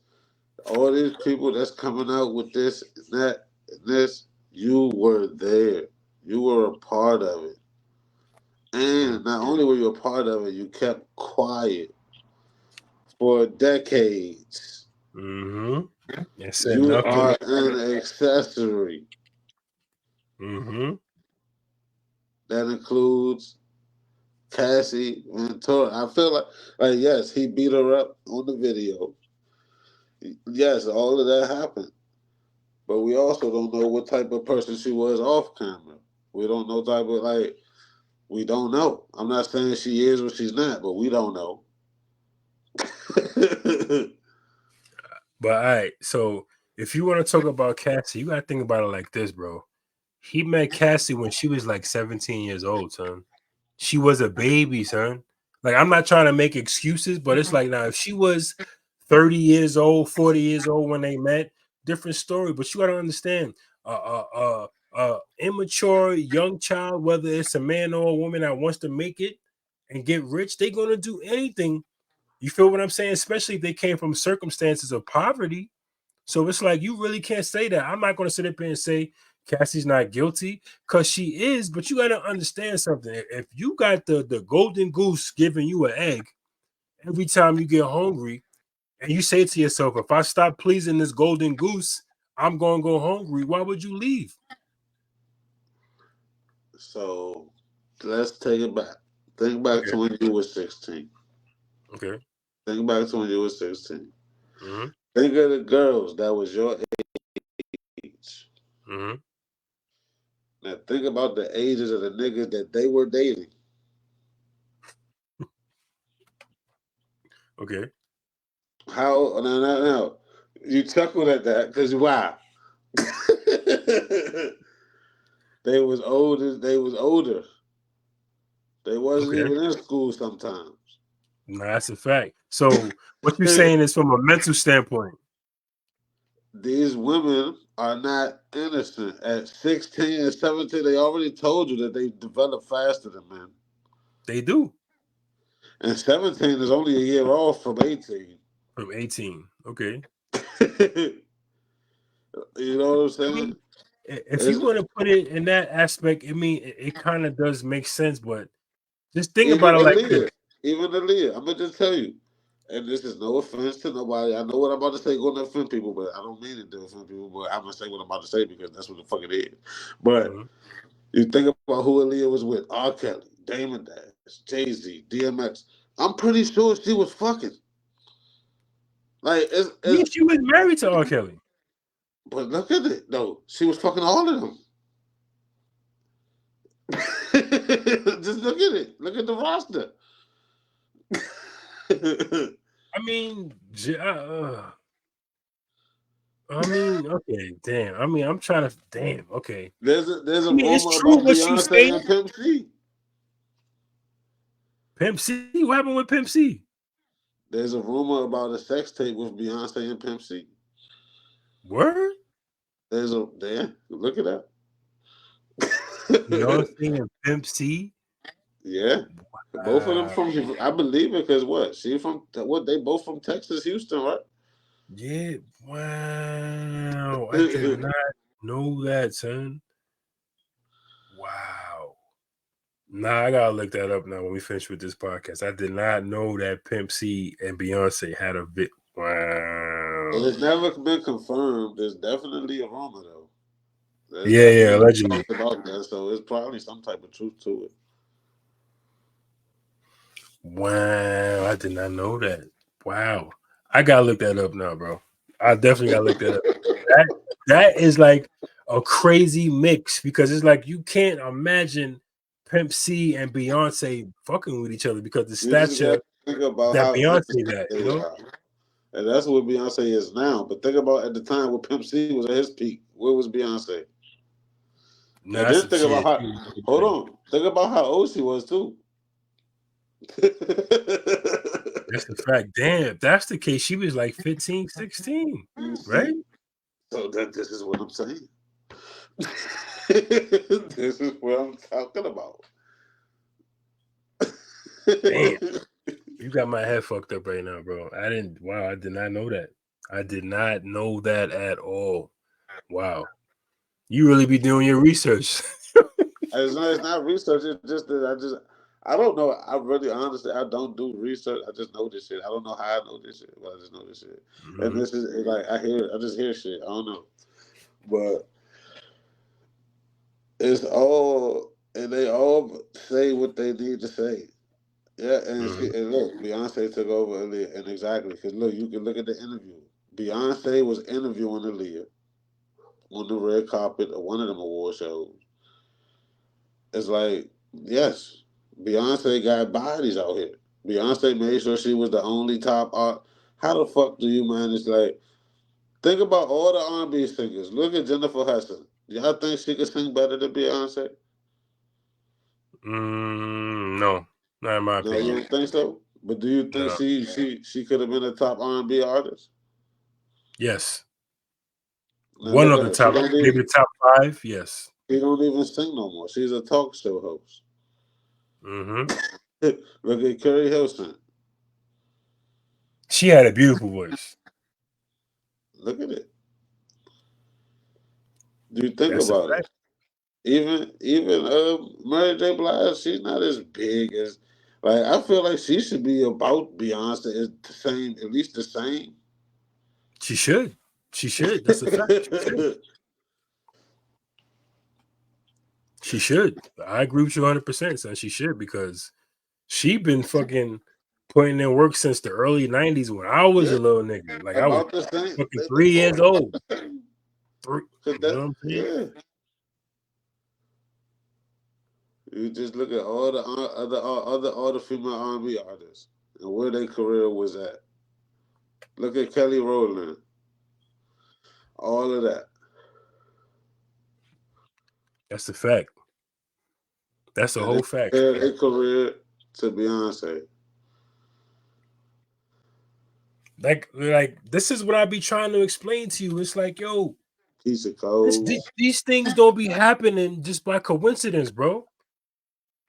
Speaker 2: all these people that's coming out with this and that and this. You were there. You were a part of it, and not only were you a part of it, you kept quiet for decades.
Speaker 1: Mm-hmm. And said
Speaker 2: You
Speaker 1: nothing.
Speaker 2: are an accessory.
Speaker 1: Mm-hmm.
Speaker 2: That includes Cassie Ventura. I feel like yes, he beat her up on the video. Yes, all of that happened. But we also don't know what type of person she was off camera. We don't know type of we don't know. I'm not saying she is or she's not, but we don't know.
Speaker 1: But all right, so if you want to talk about Cassie, you gotta think about it like this, bro. He met Cassie when she was like 17 years old, son. She was a baby, son. Like, I'm not trying to make excuses, but it's like, now if she was 30 years old, 40 years old when they met, different story. But you gotta understand, immature young child, whether it's a man or a woman that wants to make it and get rich, they're gonna do anything. You feel what I'm saying? Especially if they came from circumstances of poverty. So it's like, you really can't say that. I'm not going to sit up here and say Cassie's not guilty, because she is. But you got to understand something. If you got the golden goose giving you an egg every time you get hungry, and you say to yourself, if I stop pleasing this golden goose, I'm going to go hungry, why would you leave?
Speaker 2: So let's take it back. Think back
Speaker 1: Okay.
Speaker 2: to when you were 16.
Speaker 1: Okay.
Speaker 2: Think back to when you were 16.
Speaker 1: Mm-hmm.
Speaker 2: Think of the girls that was your age.
Speaker 1: Mm-hmm.
Speaker 2: Now think about the ages of the niggas that they were dating.
Speaker 1: Okay.
Speaker 2: How now you chuckled at that because why? They was older. They wasn't
Speaker 1: Okay.
Speaker 2: even in school sometimes.
Speaker 1: No, that's a fact. So what you're saying is from a mental standpoint,
Speaker 2: These women are not innocent. At 16 and 17, they already told you that they develop faster than men.
Speaker 1: they do
Speaker 2: And 17 is only a year off from 18.
Speaker 1: from 18. Okay.
Speaker 2: You know what I'm
Speaker 1: I
Speaker 2: saying?
Speaker 1: mean, if you
Speaker 2: It's,
Speaker 1: want to put it in that aspect, I mean, it kind of does make sense, but just think
Speaker 2: even
Speaker 1: about it like this.
Speaker 2: Aaliyah, even Aaliyah, I'm gonna just tell you, and this is no offense to nobody. I know what I'm about to say going to offend people, but I don't mean it to offend people. But I'm gonna say what I'm about to say because that's what the fuck it is. But
Speaker 1: Mhm.
Speaker 2: you think about who Aaliyah was with: R. Kelly, Damon Dash, Jay-Z, DMX. I'm pretty sure she was fucking. Like
Speaker 1: I mean, she was married to R. Kelly.
Speaker 2: but look at it though. She was fucking all of them. Just look at it. Look at the roster.
Speaker 1: I mean, okay, damn. I mean, I'm trying to, damn, okay.
Speaker 2: There's
Speaker 1: I
Speaker 2: a
Speaker 1: mean, it's
Speaker 2: rumor
Speaker 1: true
Speaker 2: about
Speaker 1: what you
Speaker 2: Beyonce
Speaker 1: saying.
Speaker 2: and Pimp C.
Speaker 1: Pimp C, what happened with Pimp C?
Speaker 2: There's a rumor about a sex tape with Beyonce and Pimp C.
Speaker 1: Word?
Speaker 2: There's a there. Look it up.
Speaker 1: Beyonce and Pimp C?
Speaker 2: Yeah, both of them
Speaker 1: Uh,
Speaker 2: from. I believe it because what? She from what? They both from Texas, Houston, right?
Speaker 1: yeah. Wow. I did not know that, son. Wow. Nah, I gotta look that up now when we finish with this podcast. I did not know that Pimp C and Beyonce had a bit.
Speaker 2: It
Speaker 1: Wow.
Speaker 2: has never been confirmed. There's definitely a rumor though. There's
Speaker 1: Yeah, yeah,
Speaker 2: definitely
Speaker 1: allegedly.
Speaker 2: talked about that, so it's probably some type of truth to it.
Speaker 1: Wow, I did not know that. Wow. I gotta look that up now, bro. I definitely gotta look that up. That that is like a crazy mix because it's like you can't imagine Pimp C and Beyonce fucking with each other because the
Speaker 2: You just got
Speaker 1: stature
Speaker 2: to think about
Speaker 1: that
Speaker 2: how
Speaker 1: Beyonce
Speaker 2: innocent
Speaker 1: that, you
Speaker 2: they
Speaker 1: know?
Speaker 2: are, and that's what Beyonce is now. But think about at the time when Pimp C was at his peak. Where was Beyonce?
Speaker 1: Nah,
Speaker 2: And
Speaker 1: that's
Speaker 2: then
Speaker 1: some
Speaker 2: think about
Speaker 1: shit.
Speaker 2: how. Hold on. Think about how old she was too.
Speaker 1: That's the fact. Damn, if that's the case, she was like 15, 16,
Speaker 2: You
Speaker 1: right?
Speaker 2: see? So that this is what I'm saying. This is what I'm talking about.
Speaker 1: Damn. You got my head fucked up right now, bro. Wow, I did not know that. I did not know that at all. Wow. You really be doing your research.
Speaker 2: It's not research. It's just that I don't know. I really honestly I don't do research. I just know this shit. I don't know how I know this shit, but I just know this shit. And
Speaker 1: Mhm.
Speaker 2: this is like I just hear shit. I don't know, but it's all and they all say what they need to say. Yeah,
Speaker 1: Mhm.
Speaker 2: and look, Beyonce took over Aaliyah, and exactly because look, you can look at the interview. Beyonce was interviewing Aaliyah on the red carpet of one of them award shows. It's like, yes, Beyonce got bodies out here. Beyonce made sure she was the only top art. How the fuck do you manage? Like, think about all the R&B singers. Look at Jennifer Hudson. Y'all think she could sing better than Beyonce?
Speaker 1: No, not in my
Speaker 2: No, you
Speaker 1: opinion.
Speaker 2: don't think so. But do you think
Speaker 1: No.
Speaker 2: she could have been a top R&B artist?
Speaker 1: Yes.
Speaker 2: Now
Speaker 1: One
Speaker 2: look
Speaker 1: of
Speaker 2: at
Speaker 1: the
Speaker 2: her. She
Speaker 1: top,
Speaker 2: don't
Speaker 1: maybe
Speaker 2: even
Speaker 1: the top five. Yes.
Speaker 2: she don't even sing no more. She's a talk show host.
Speaker 1: Hmm.
Speaker 2: Look at Carrie Hilson.
Speaker 1: She had a beautiful voice.
Speaker 2: Look at it. Do you think
Speaker 1: That's a
Speaker 2: about it?
Speaker 1: fact.
Speaker 2: Even Mary J. Blige, she's not as big as like I feel like she should be about Beyonce is the same, at least the same.
Speaker 1: She should. She should. That's a fact. She should. She should. I agree with you 100%, son. She should because she been fucking putting in work since the early 90s when I was
Speaker 2: Yeah,
Speaker 1: a little nigga. Like I was
Speaker 2: about the same.
Speaker 1: fucking
Speaker 2: They
Speaker 1: 3 years
Speaker 2: both
Speaker 1: old.
Speaker 2: the same.
Speaker 1: Three,
Speaker 2: Cause
Speaker 1: you know
Speaker 2: that
Speaker 1: what I'm saying?
Speaker 2: yeah. You just look at all the other female R&B artists and where their career was at. Look at Kelly Rowland, all of that,
Speaker 1: That's a fact. That's a
Speaker 2: and then
Speaker 1: whole fact.
Speaker 2: compare their career to Beyonce.
Speaker 1: Like this is what I be trying to explain to you. It's like, yo,
Speaker 2: Keisha
Speaker 1: this,
Speaker 2: Cole.
Speaker 1: these things don't be happening just by coincidence, bro.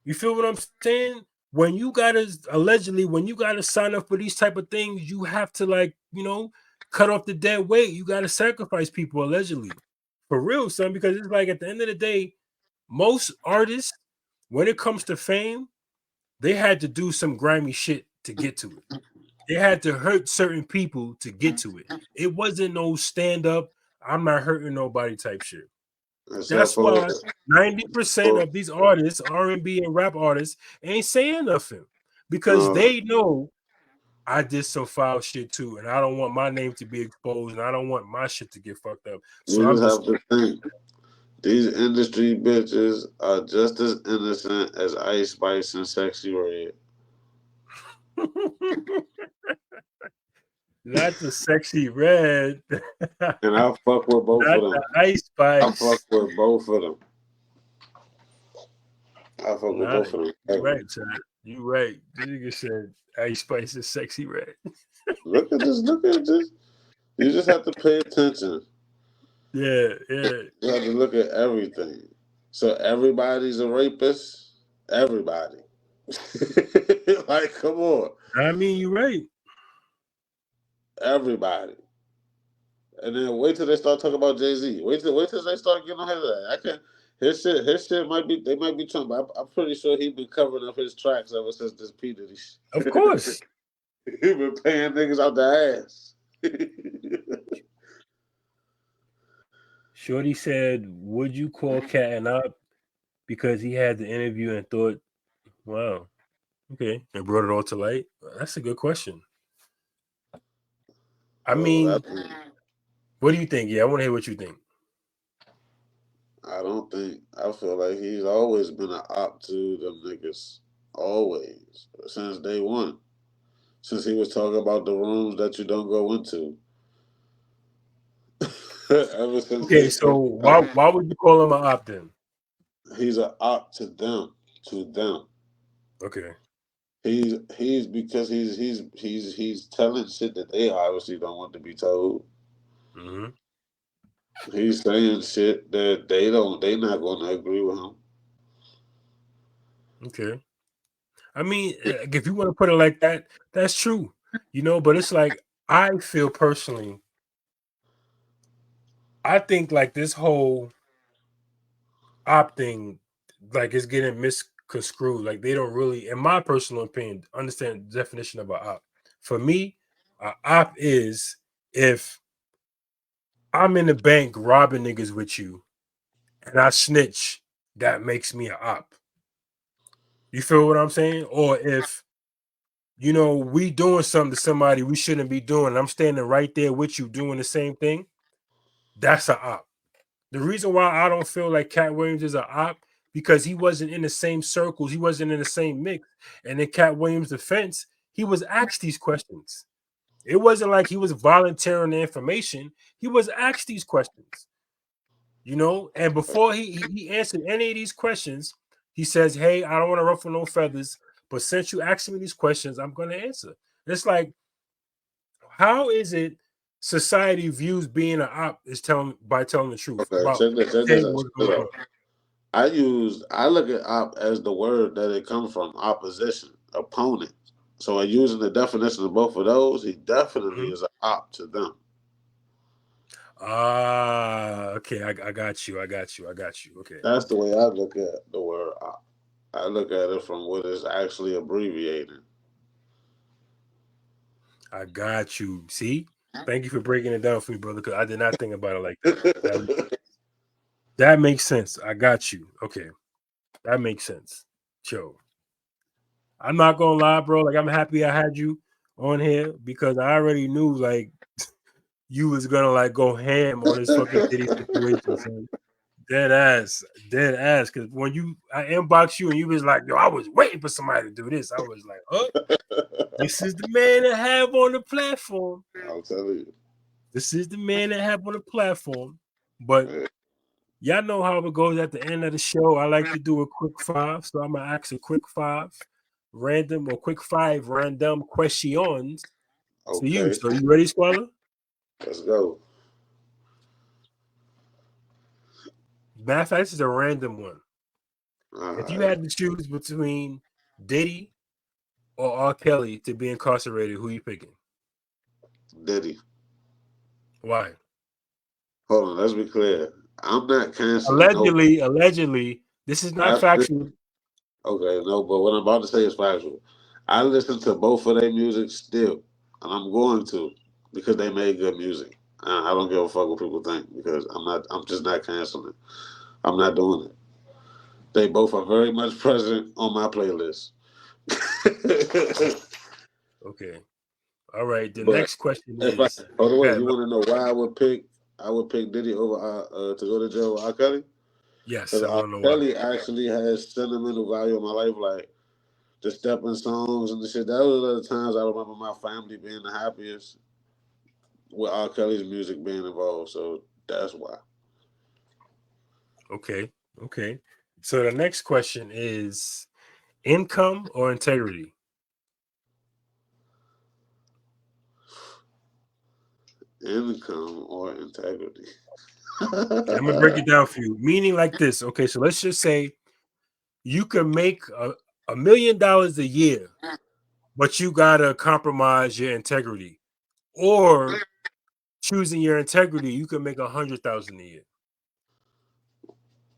Speaker 1: You feel what I'm saying? When you gotta allegedly, when you gotta sign up for these type of things, you have to like, cut off the dead weight. You gotta sacrifice people allegedly. For real, son, because it's like at the end of the day, most artists, when it comes to fame, they had to do some grimy shit to get to it. They had to hurt certain people to get to it. It wasn't no stand up, I'm not hurting nobody type shit.
Speaker 2: Except
Speaker 1: That's
Speaker 2: for,
Speaker 1: why 90% of these artists, R&B and rap artists, ain't saying nothing because
Speaker 2: no,
Speaker 1: they know I did some foul shit too, and I don't want my name to be exposed, and I don't want my shit to get fucked up. So
Speaker 2: you
Speaker 1: I'm
Speaker 2: just
Speaker 1: just
Speaker 2: have to think. These industry bitches are just as innocent as Ice Spice and Sexy Red.
Speaker 1: not the sexy red, not
Speaker 2: And I fuck with both of
Speaker 1: the
Speaker 2: them.
Speaker 1: ice
Speaker 2: I fuck
Speaker 1: spice.
Speaker 2: with both of them. I fuck with
Speaker 1: Nah,
Speaker 2: both of them.
Speaker 1: you
Speaker 2: Heavy.
Speaker 1: right, son. You right. This nigga said ice spice is sexy red.
Speaker 2: Look at this. You just have to pay attention.
Speaker 1: Yeah, yeah.
Speaker 2: You have to look at everything. So everybody's a rapist. Everybody. Like, come on,
Speaker 1: I mean, you're right.
Speaker 2: everybody. And then wait till they start talking about Jay Z. Wait till they start getting on his ass. I can't. His shit might be. They might be talking. But I'm pretty sure he been covering up his tracks ever since this P Diddy.
Speaker 1: Of course.
Speaker 2: He been paying niggas out the ass.
Speaker 1: Shorty said, "Would you call Cat and Up because he had the interview and thought, wow, okay, and brought it all to light?" That's a good question. I
Speaker 2: So
Speaker 1: mean, what do you think? Yeah, I want to hear what you think.
Speaker 2: I don't think. I feel like he's always been an op to them niggas. Always since day one. Since he was talking about the rooms that you don't go into. Ever since
Speaker 1: Okay,
Speaker 2: they
Speaker 1: so
Speaker 2: said
Speaker 1: why would you call him an op then?
Speaker 2: he's an op to them. To them.
Speaker 1: Okay.
Speaker 2: He's because he's telling shit that they obviously don't want to be told.
Speaker 1: Mm-hmm.
Speaker 2: He's saying shit that they not gonna agree with him.
Speaker 1: Okay. I mean, if you want to put it like that, that's true. But it's like I feel personally, I think like this whole op thing, like is getting misconstrued. Like they don't really, in my personal opinion, understand the definition of a op. For me, a op is if I'm in the bank robbing niggas with you and I snitch, that makes me a op. You feel what I'm saying? Or if we doing something to somebody we shouldn't be doing, and I'm standing right there with you doing the same thing, that's a op. The reason why I don't feel like Cat Williams is a op because he wasn't in the same circles, he wasn't in the same mix. And in Cat Williams' defense, he was asked these questions. It wasn't like he was volunteering the information. He was asked these questions, and before he answered any of these questions, he says, "Hey, I don't want to ruffle no feathers, but since you asked me these questions, I'm going to answer." It's like, how is it society views being an op is telling the truth
Speaker 2: Okay,
Speaker 1: about
Speaker 2: check this
Speaker 1: saying
Speaker 2: out.
Speaker 1: what's
Speaker 2: Check this
Speaker 1: going
Speaker 2: out.
Speaker 1: on?
Speaker 2: I look at op as the word that it comes from, opposition, opponent. So in using the definition of both of those, he definitely
Speaker 1: Mhm.
Speaker 2: is an op to them.
Speaker 1: Okay, I got you. I got you. I got you. Okay,
Speaker 2: That's the way I look at the word op. I look at it from what it's actually abbreviated.
Speaker 1: I got you. See, thank you for breaking it down for me, brother. Because I did not think about it like that. That makes sense. I got you. Okay, that makes sense. Joe, I'm not gonna lie, bro. Like I'm happy I had you on here because I already knew like you was gonna like go ham on this fucking Diddy situation, son. Dead ass, dead ass. Because when I inboxed you and you was like, "Yo, I was waiting for somebody to do this," I was like, "Oh, this is the man that have on the platform.
Speaker 2: I'll tell you.
Speaker 1: This is the man that have on the platform." But y'all know how it goes at the end of the show. I like to do a quick five, so I'm gonna ask a quick five, random or quick five random questions to you.
Speaker 2: Okay,
Speaker 1: So you ready, Squalla?
Speaker 2: let's go.
Speaker 1: Matter of fact, this is a random one.
Speaker 2: All
Speaker 1: If you
Speaker 2: right,
Speaker 1: had to choose between Diddy or R. Kelly to be incarcerated, who you picking?
Speaker 2: Diddy.
Speaker 1: Why?
Speaker 2: Hold on, let's be clear. I'm not canceling no.
Speaker 1: Allegedly, this is not
Speaker 2: I,
Speaker 1: factual.
Speaker 2: okay, no, but what I'm about to say is factual. I listen to both of their music still, and I'm going to because they made good music. I don't give a fuck what people think because I'm not. I'm just not canceling. I'm not doing it. They both are very much present on my playlist.
Speaker 1: Okay. All right. The
Speaker 2: But
Speaker 1: next question
Speaker 2: if I,
Speaker 1: is,
Speaker 2: by the way,
Speaker 1: yeah,
Speaker 2: you want to know why I would pick Diddy over to go to jail with R. Kelly?
Speaker 1: yes,
Speaker 2: Because
Speaker 1: I
Speaker 2: R.
Speaker 1: want to know why.
Speaker 2: Kelly actually has sentimental value in my life, like the stepping songs and the shit. That was the times I remember my family being the happiest with R. Kelly's music being involved. So that's why.
Speaker 1: Okay. Okay. So the next question is income or integrity?
Speaker 2: Income or integrity.
Speaker 1: Okay, I'm gonna break it down for you. Meaning like this. Okay, so let's just say you can make $1 million a year, but you gotta compromise your integrity, or choosing your integrity, you can make 100,000 a year.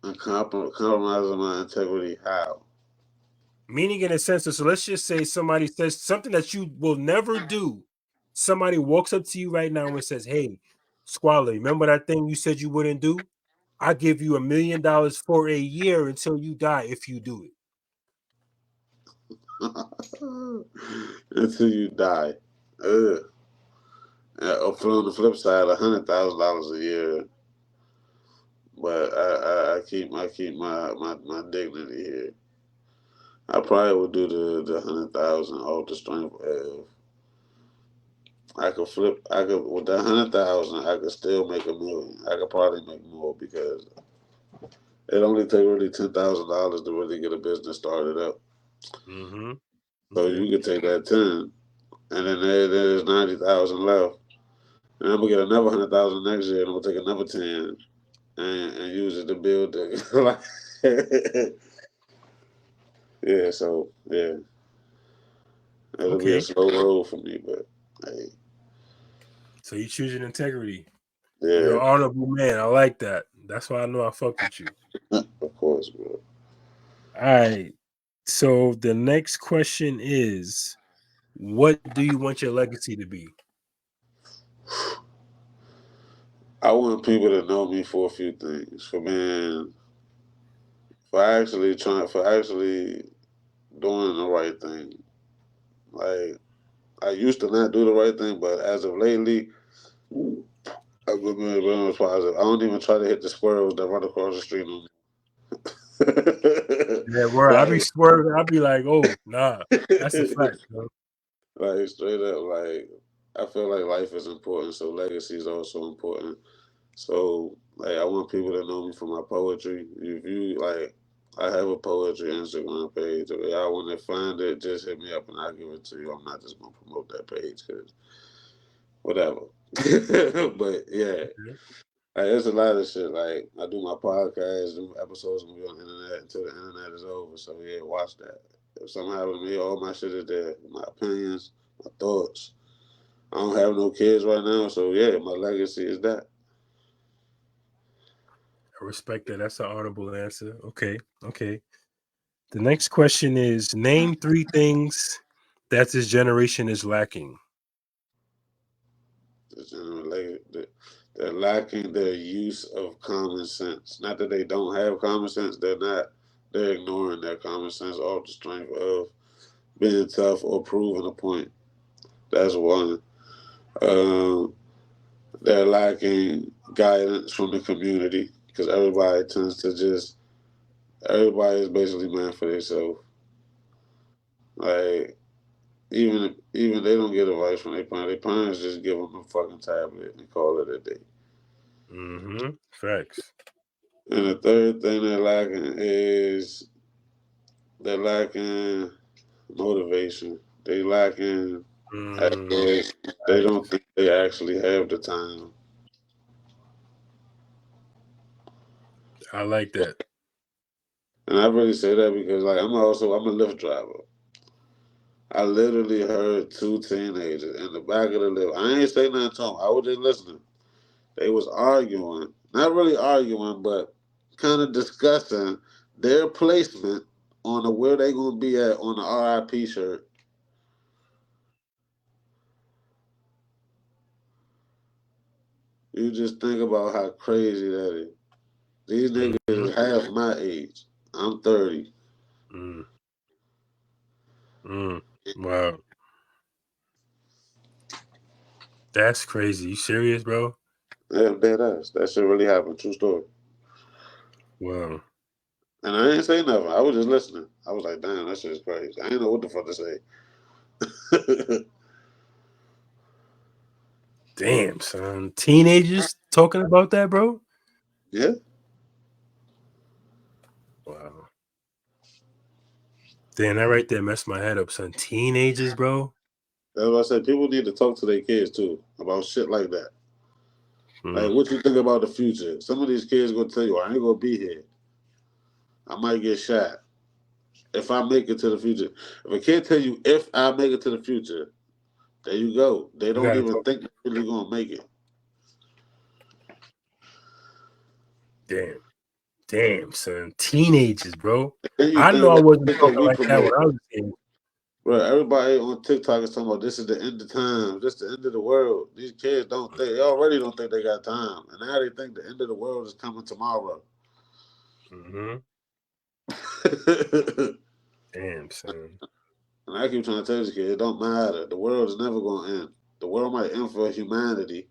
Speaker 2: And compromising my integrity. How?
Speaker 1: Meaning, in a sense, so let's just say somebody says something that you will never do. Somebody walks up to you right now and says, "Hey, Squally, remember that thing you said you wouldn't do? I give you $1 million for a year until you die if you do it."
Speaker 2: Until you die. Ugh. Or on the flip side, $100,000 a year. But I keep my dignity here. I probably would do the 100,000 off the strength of I could flip. I could with that 100,000. I could still make $1 million. I could probably make more because it only take really $10,000 to really get a business started up.
Speaker 1: Mm-hmm.
Speaker 2: So
Speaker 1: Okay.
Speaker 2: you could take that 10, and then there's 90,000 left, and I'm gonna get another 100,000 next year, and I'm gonna take another 10 and use it to build the like. Yeah, so yeah, it'll be a
Speaker 1: Okay.
Speaker 2: slow road for me, but hey,
Speaker 1: So you choose your integrity. You're
Speaker 2: yeah,
Speaker 1: an honorable man. I like that. That's why I know I fucked with you.
Speaker 2: of course, bro.
Speaker 1: All right. So the next question is, what do you want your legacy to be?
Speaker 2: I want people to know me for a few things, for actually doing the right thing. Like I used to not do the right thing, but as of lately, I've been really positive. I don't even try to hit the squirrels that run across the street on me.
Speaker 1: Yeah, where I be
Speaker 2: like,
Speaker 1: swerving, I be like, oh, nah, that's a fact, bro.
Speaker 2: like straight up, like I feel like life is important, so legacy is also important. So like I want people to know me for my poetry. If you like, I have a poetry Instagram page. If y'all want to find it, just hit me up and I'll give it to you. I'm not just gonna promote that page because whatever. But yeah,
Speaker 1: Okay.
Speaker 2: like, there's a lot of shit. Like I do my podcast, them episodes gonna be on the internet until the internet is over. So yeah, watch that. If something happens to me, all my shit is there. My opinions, my thoughts. I don't have no kids right now, so yeah, my legacy is that.
Speaker 1: I respect that. That's an honorable answer. Okay, okay. The next question is, name three things that this generation is lacking.
Speaker 2: They're lacking their use of common sense. Not that they don't have common sense, they're not. They're ignoring their common sense off the strength of being tough or proving a point. That's one. Um, they're lacking guidance from the community because everybody tends to just everybody is basically man for themselves. Like even they don't get advice from their parents. Their parents just give them a fucking tablet and call it a day.
Speaker 1: Mm-hmm. Facts.
Speaker 2: And the third thing they're lacking motivation. They lacking
Speaker 1: Mm,
Speaker 2: aspiration. They don't
Speaker 1: facts.
Speaker 2: think they actually have the time.
Speaker 1: I like that.
Speaker 2: And I really say that because like I'm a Lyft driver. I literally heard two teenagers in the back of the Lyft. I ain't say nothing to them. I was just listening. They was arguing, not really arguing, but kind of discussing their placement on the where they gonna be at on the RIP shirt. You just think about how crazy that is. These niggas
Speaker 1: Mm-hmm.
Speaker 2: is half my age. I'm 30.
Speaker 1: Mm, mm. Wow. That's crazy. You serious, bro?
Speaker 2: Yeah, dead ass. That shit really happened. True story.
Speaker 1: Wow.
Speaker 2: And I ain't say nothing. I was just listening. I was like, damn, that shit is crazy. I ain't know what the fuck to say.
Speaker 1: Damn, son. Teenagers talking about that, bro?
Speaker 2: Yeah.
Speaker 1: Wow. Damn, that right there messed my head up, son. Teenagers, bro?
Speaker 2: That's what I said. People need to talk to their kids too about shit like that. Like,
Speaker 1: Mm,
Speaker 2: what you think about the future? Some of these kids gonna tell you, I ain't gonna be here. I might get shot. If I make it to the future, if I can't tell you if I make it to the future, there you go. They
Speaker 1: You
Speaker 2: don't
Speaker 1: gotta
Speaker 2: even
Speaker 1: talk.
Speaker 2: think they're really gonna make it.
Speaker 1: Damn, damn, son. Teenagers, bro.
Speaker 2: Then you
Speaker 1: I know
Speaker 2: think
Speaker 1: I
Speaker 2: about
Speaker 1: wasn't
Speaker 2: the shit that
Speaker 1: talking
Speaker 2: we
Speaker 1: like that when
Speaker 2: promote.
Speaker 1: I was a kid.
Speaker 2: Bro, everybody on TikTok is talking about this is the end of time, this the end of the world. These kids don't think they already don't think they got time, and now they think the end of the world is coming tomorrow.
Speaker 1: Mm-hmm.
Speaker 2: And
Speaker 1: Damn, son.
Speaker 2: I keep trying to tell these kids, it don't matter. The world is never gonna end. The world might end for humanity.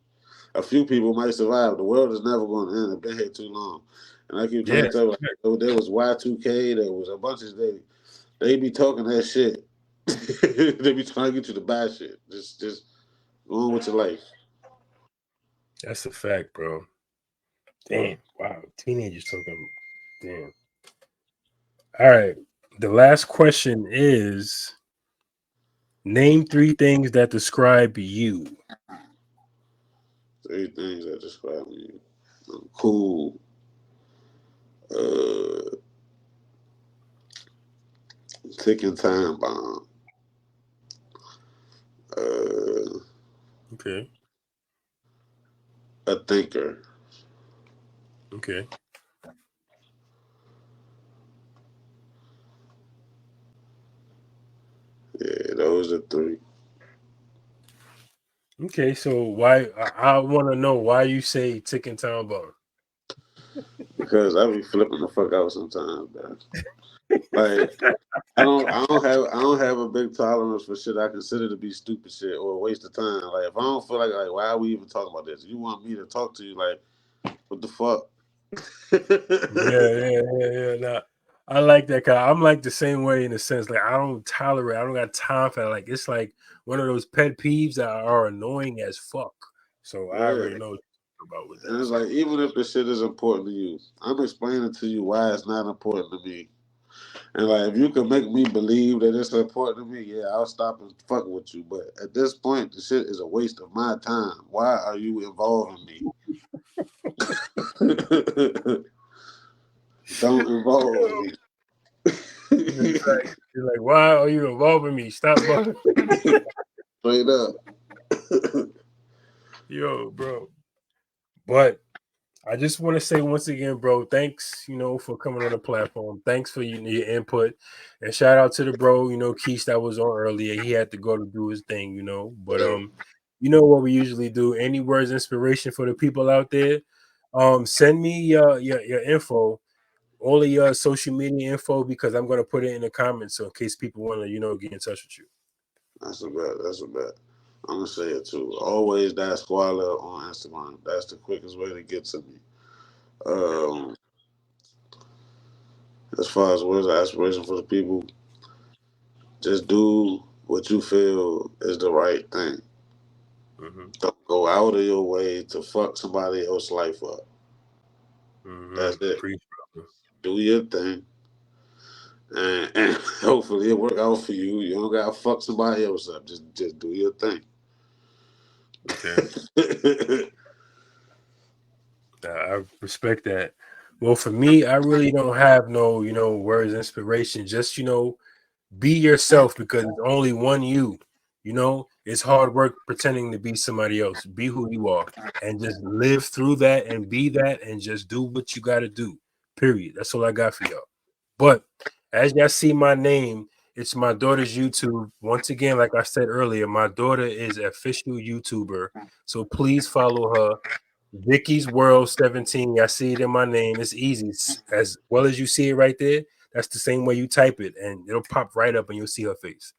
Speaker 2: A few people might survive. The world is never gonna end. It's been here too long. And I keep trying
Speaker 1: Yeah.
Speaker 2: to tell them, oh, there was Y2K, there was a bunch of they be talking that shit. They be trying to get you to buy shit. Just go on with your life.
Speaker 1: That's a fact, bro. Damn. Wow. Teenagers talking. Damn. All right. The last question is name three things that describe you.
Speaker 2: Three things that describe me. I'm cool. Uh, ticking time bomb. Uh,
Speaker 1: Okay.
Speaker 2: a thinker.
Speaker 1: Okay.
Speaker 2: Yeah, those are three.
Speaker 1: Okay. So why I want to know why you say ticking time bomb.
Speaker 2: Because I be flipping the fuck out sometimes, man. Like I don't have a big tolerance for shit I consider to be stupid shit or a waste of time. Like if I don't feel like why are we even talking about this? You want me to talk to you like what the fuck?
Speaker 1: Yeah. Nah, I like that guy. I'm like the same way in a sense. Like I don't tolerate. I don't got time for that. Like it's like one of those pet peeves that are annoying as fuck. So I
Speaker 2: Yeah.
Speaker 1: already know what you're about with
Speaker 2: And
Speaker 1: that.
Speaker 2: it's
Speaker 1: So
Speaker 2: like even if the shit is important to you, I'm explaining to you why it's not important to me. And like if you can make me believe that it's important to me, yeah, I'll stop and fuck with you. But at this point, the shit is a waste of my time. Why are you involving me? Don't involve me.
Speaker 1: you're like, why are you involving me? Stop bugging.
Speaker 2: Straight up.
Speaker 1: Yo, bro. But I just want to say once again, bro, thanks, for coming on the platform. Thanks for your input. And shout out to the bro, Keith that was on earlier. He had to go to do his thing. But you know what we usually do. Any words of inspiration for the people out there? Send me your info, all of your social media info, because I'm gonna put it in the comments so in case people want to, get in touch with you.
Speaker 2: That's a bet. That's a bet. I'm gonna say it too. Always that squalor on Instagram. That's the quickest way to get to me.
Speaker 1: Okay.
Speaker 2: Um, as far as words of aspiration for the people, just do what you feel is the right thing.
Speaker 1: Mm-hmm.
Speaker 2: Don't go out of your way to fuck somebody else's life up.
Speaker 1: Mm-hmm.
Speaker 2: That's it.
Speaker 1: Preach, brother.
Speaker 2: Do your thing, and hopefully it work out for you. You don't gotta fuck somebody else up. Just do your thing.
Speaker 1: Okay. I respect that. Well, for me, I really don't have no, words of inspiration. Just, be yourself because it's only one you. It's hard work pretending to be somebody else. Be who you are and just live through that and be that and just do what you got to do. Period. That's all I got for y'all. But as y'all see my name, it's my daughter's YouTube. Once again, like I said earlier, my daughter is an official YouTuber. So please follow her. Vicky's World 17. I see it in my name. It's easy. As well as you see it right there, that's the same way you type it, and it'll pop right up and you'll see her face.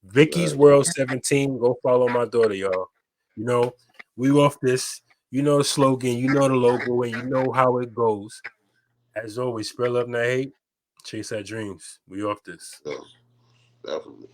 Speaker 1: Vicky's
Speaker 2: Right.
Speaker 1: World 17. Go follow my daughter, y'all. You know, we off this. You know the slogan, you know the logo, and you know how it goes. As always, spread love, not hate. Chase our dreams. We off this.
Speaker 2: So definitely.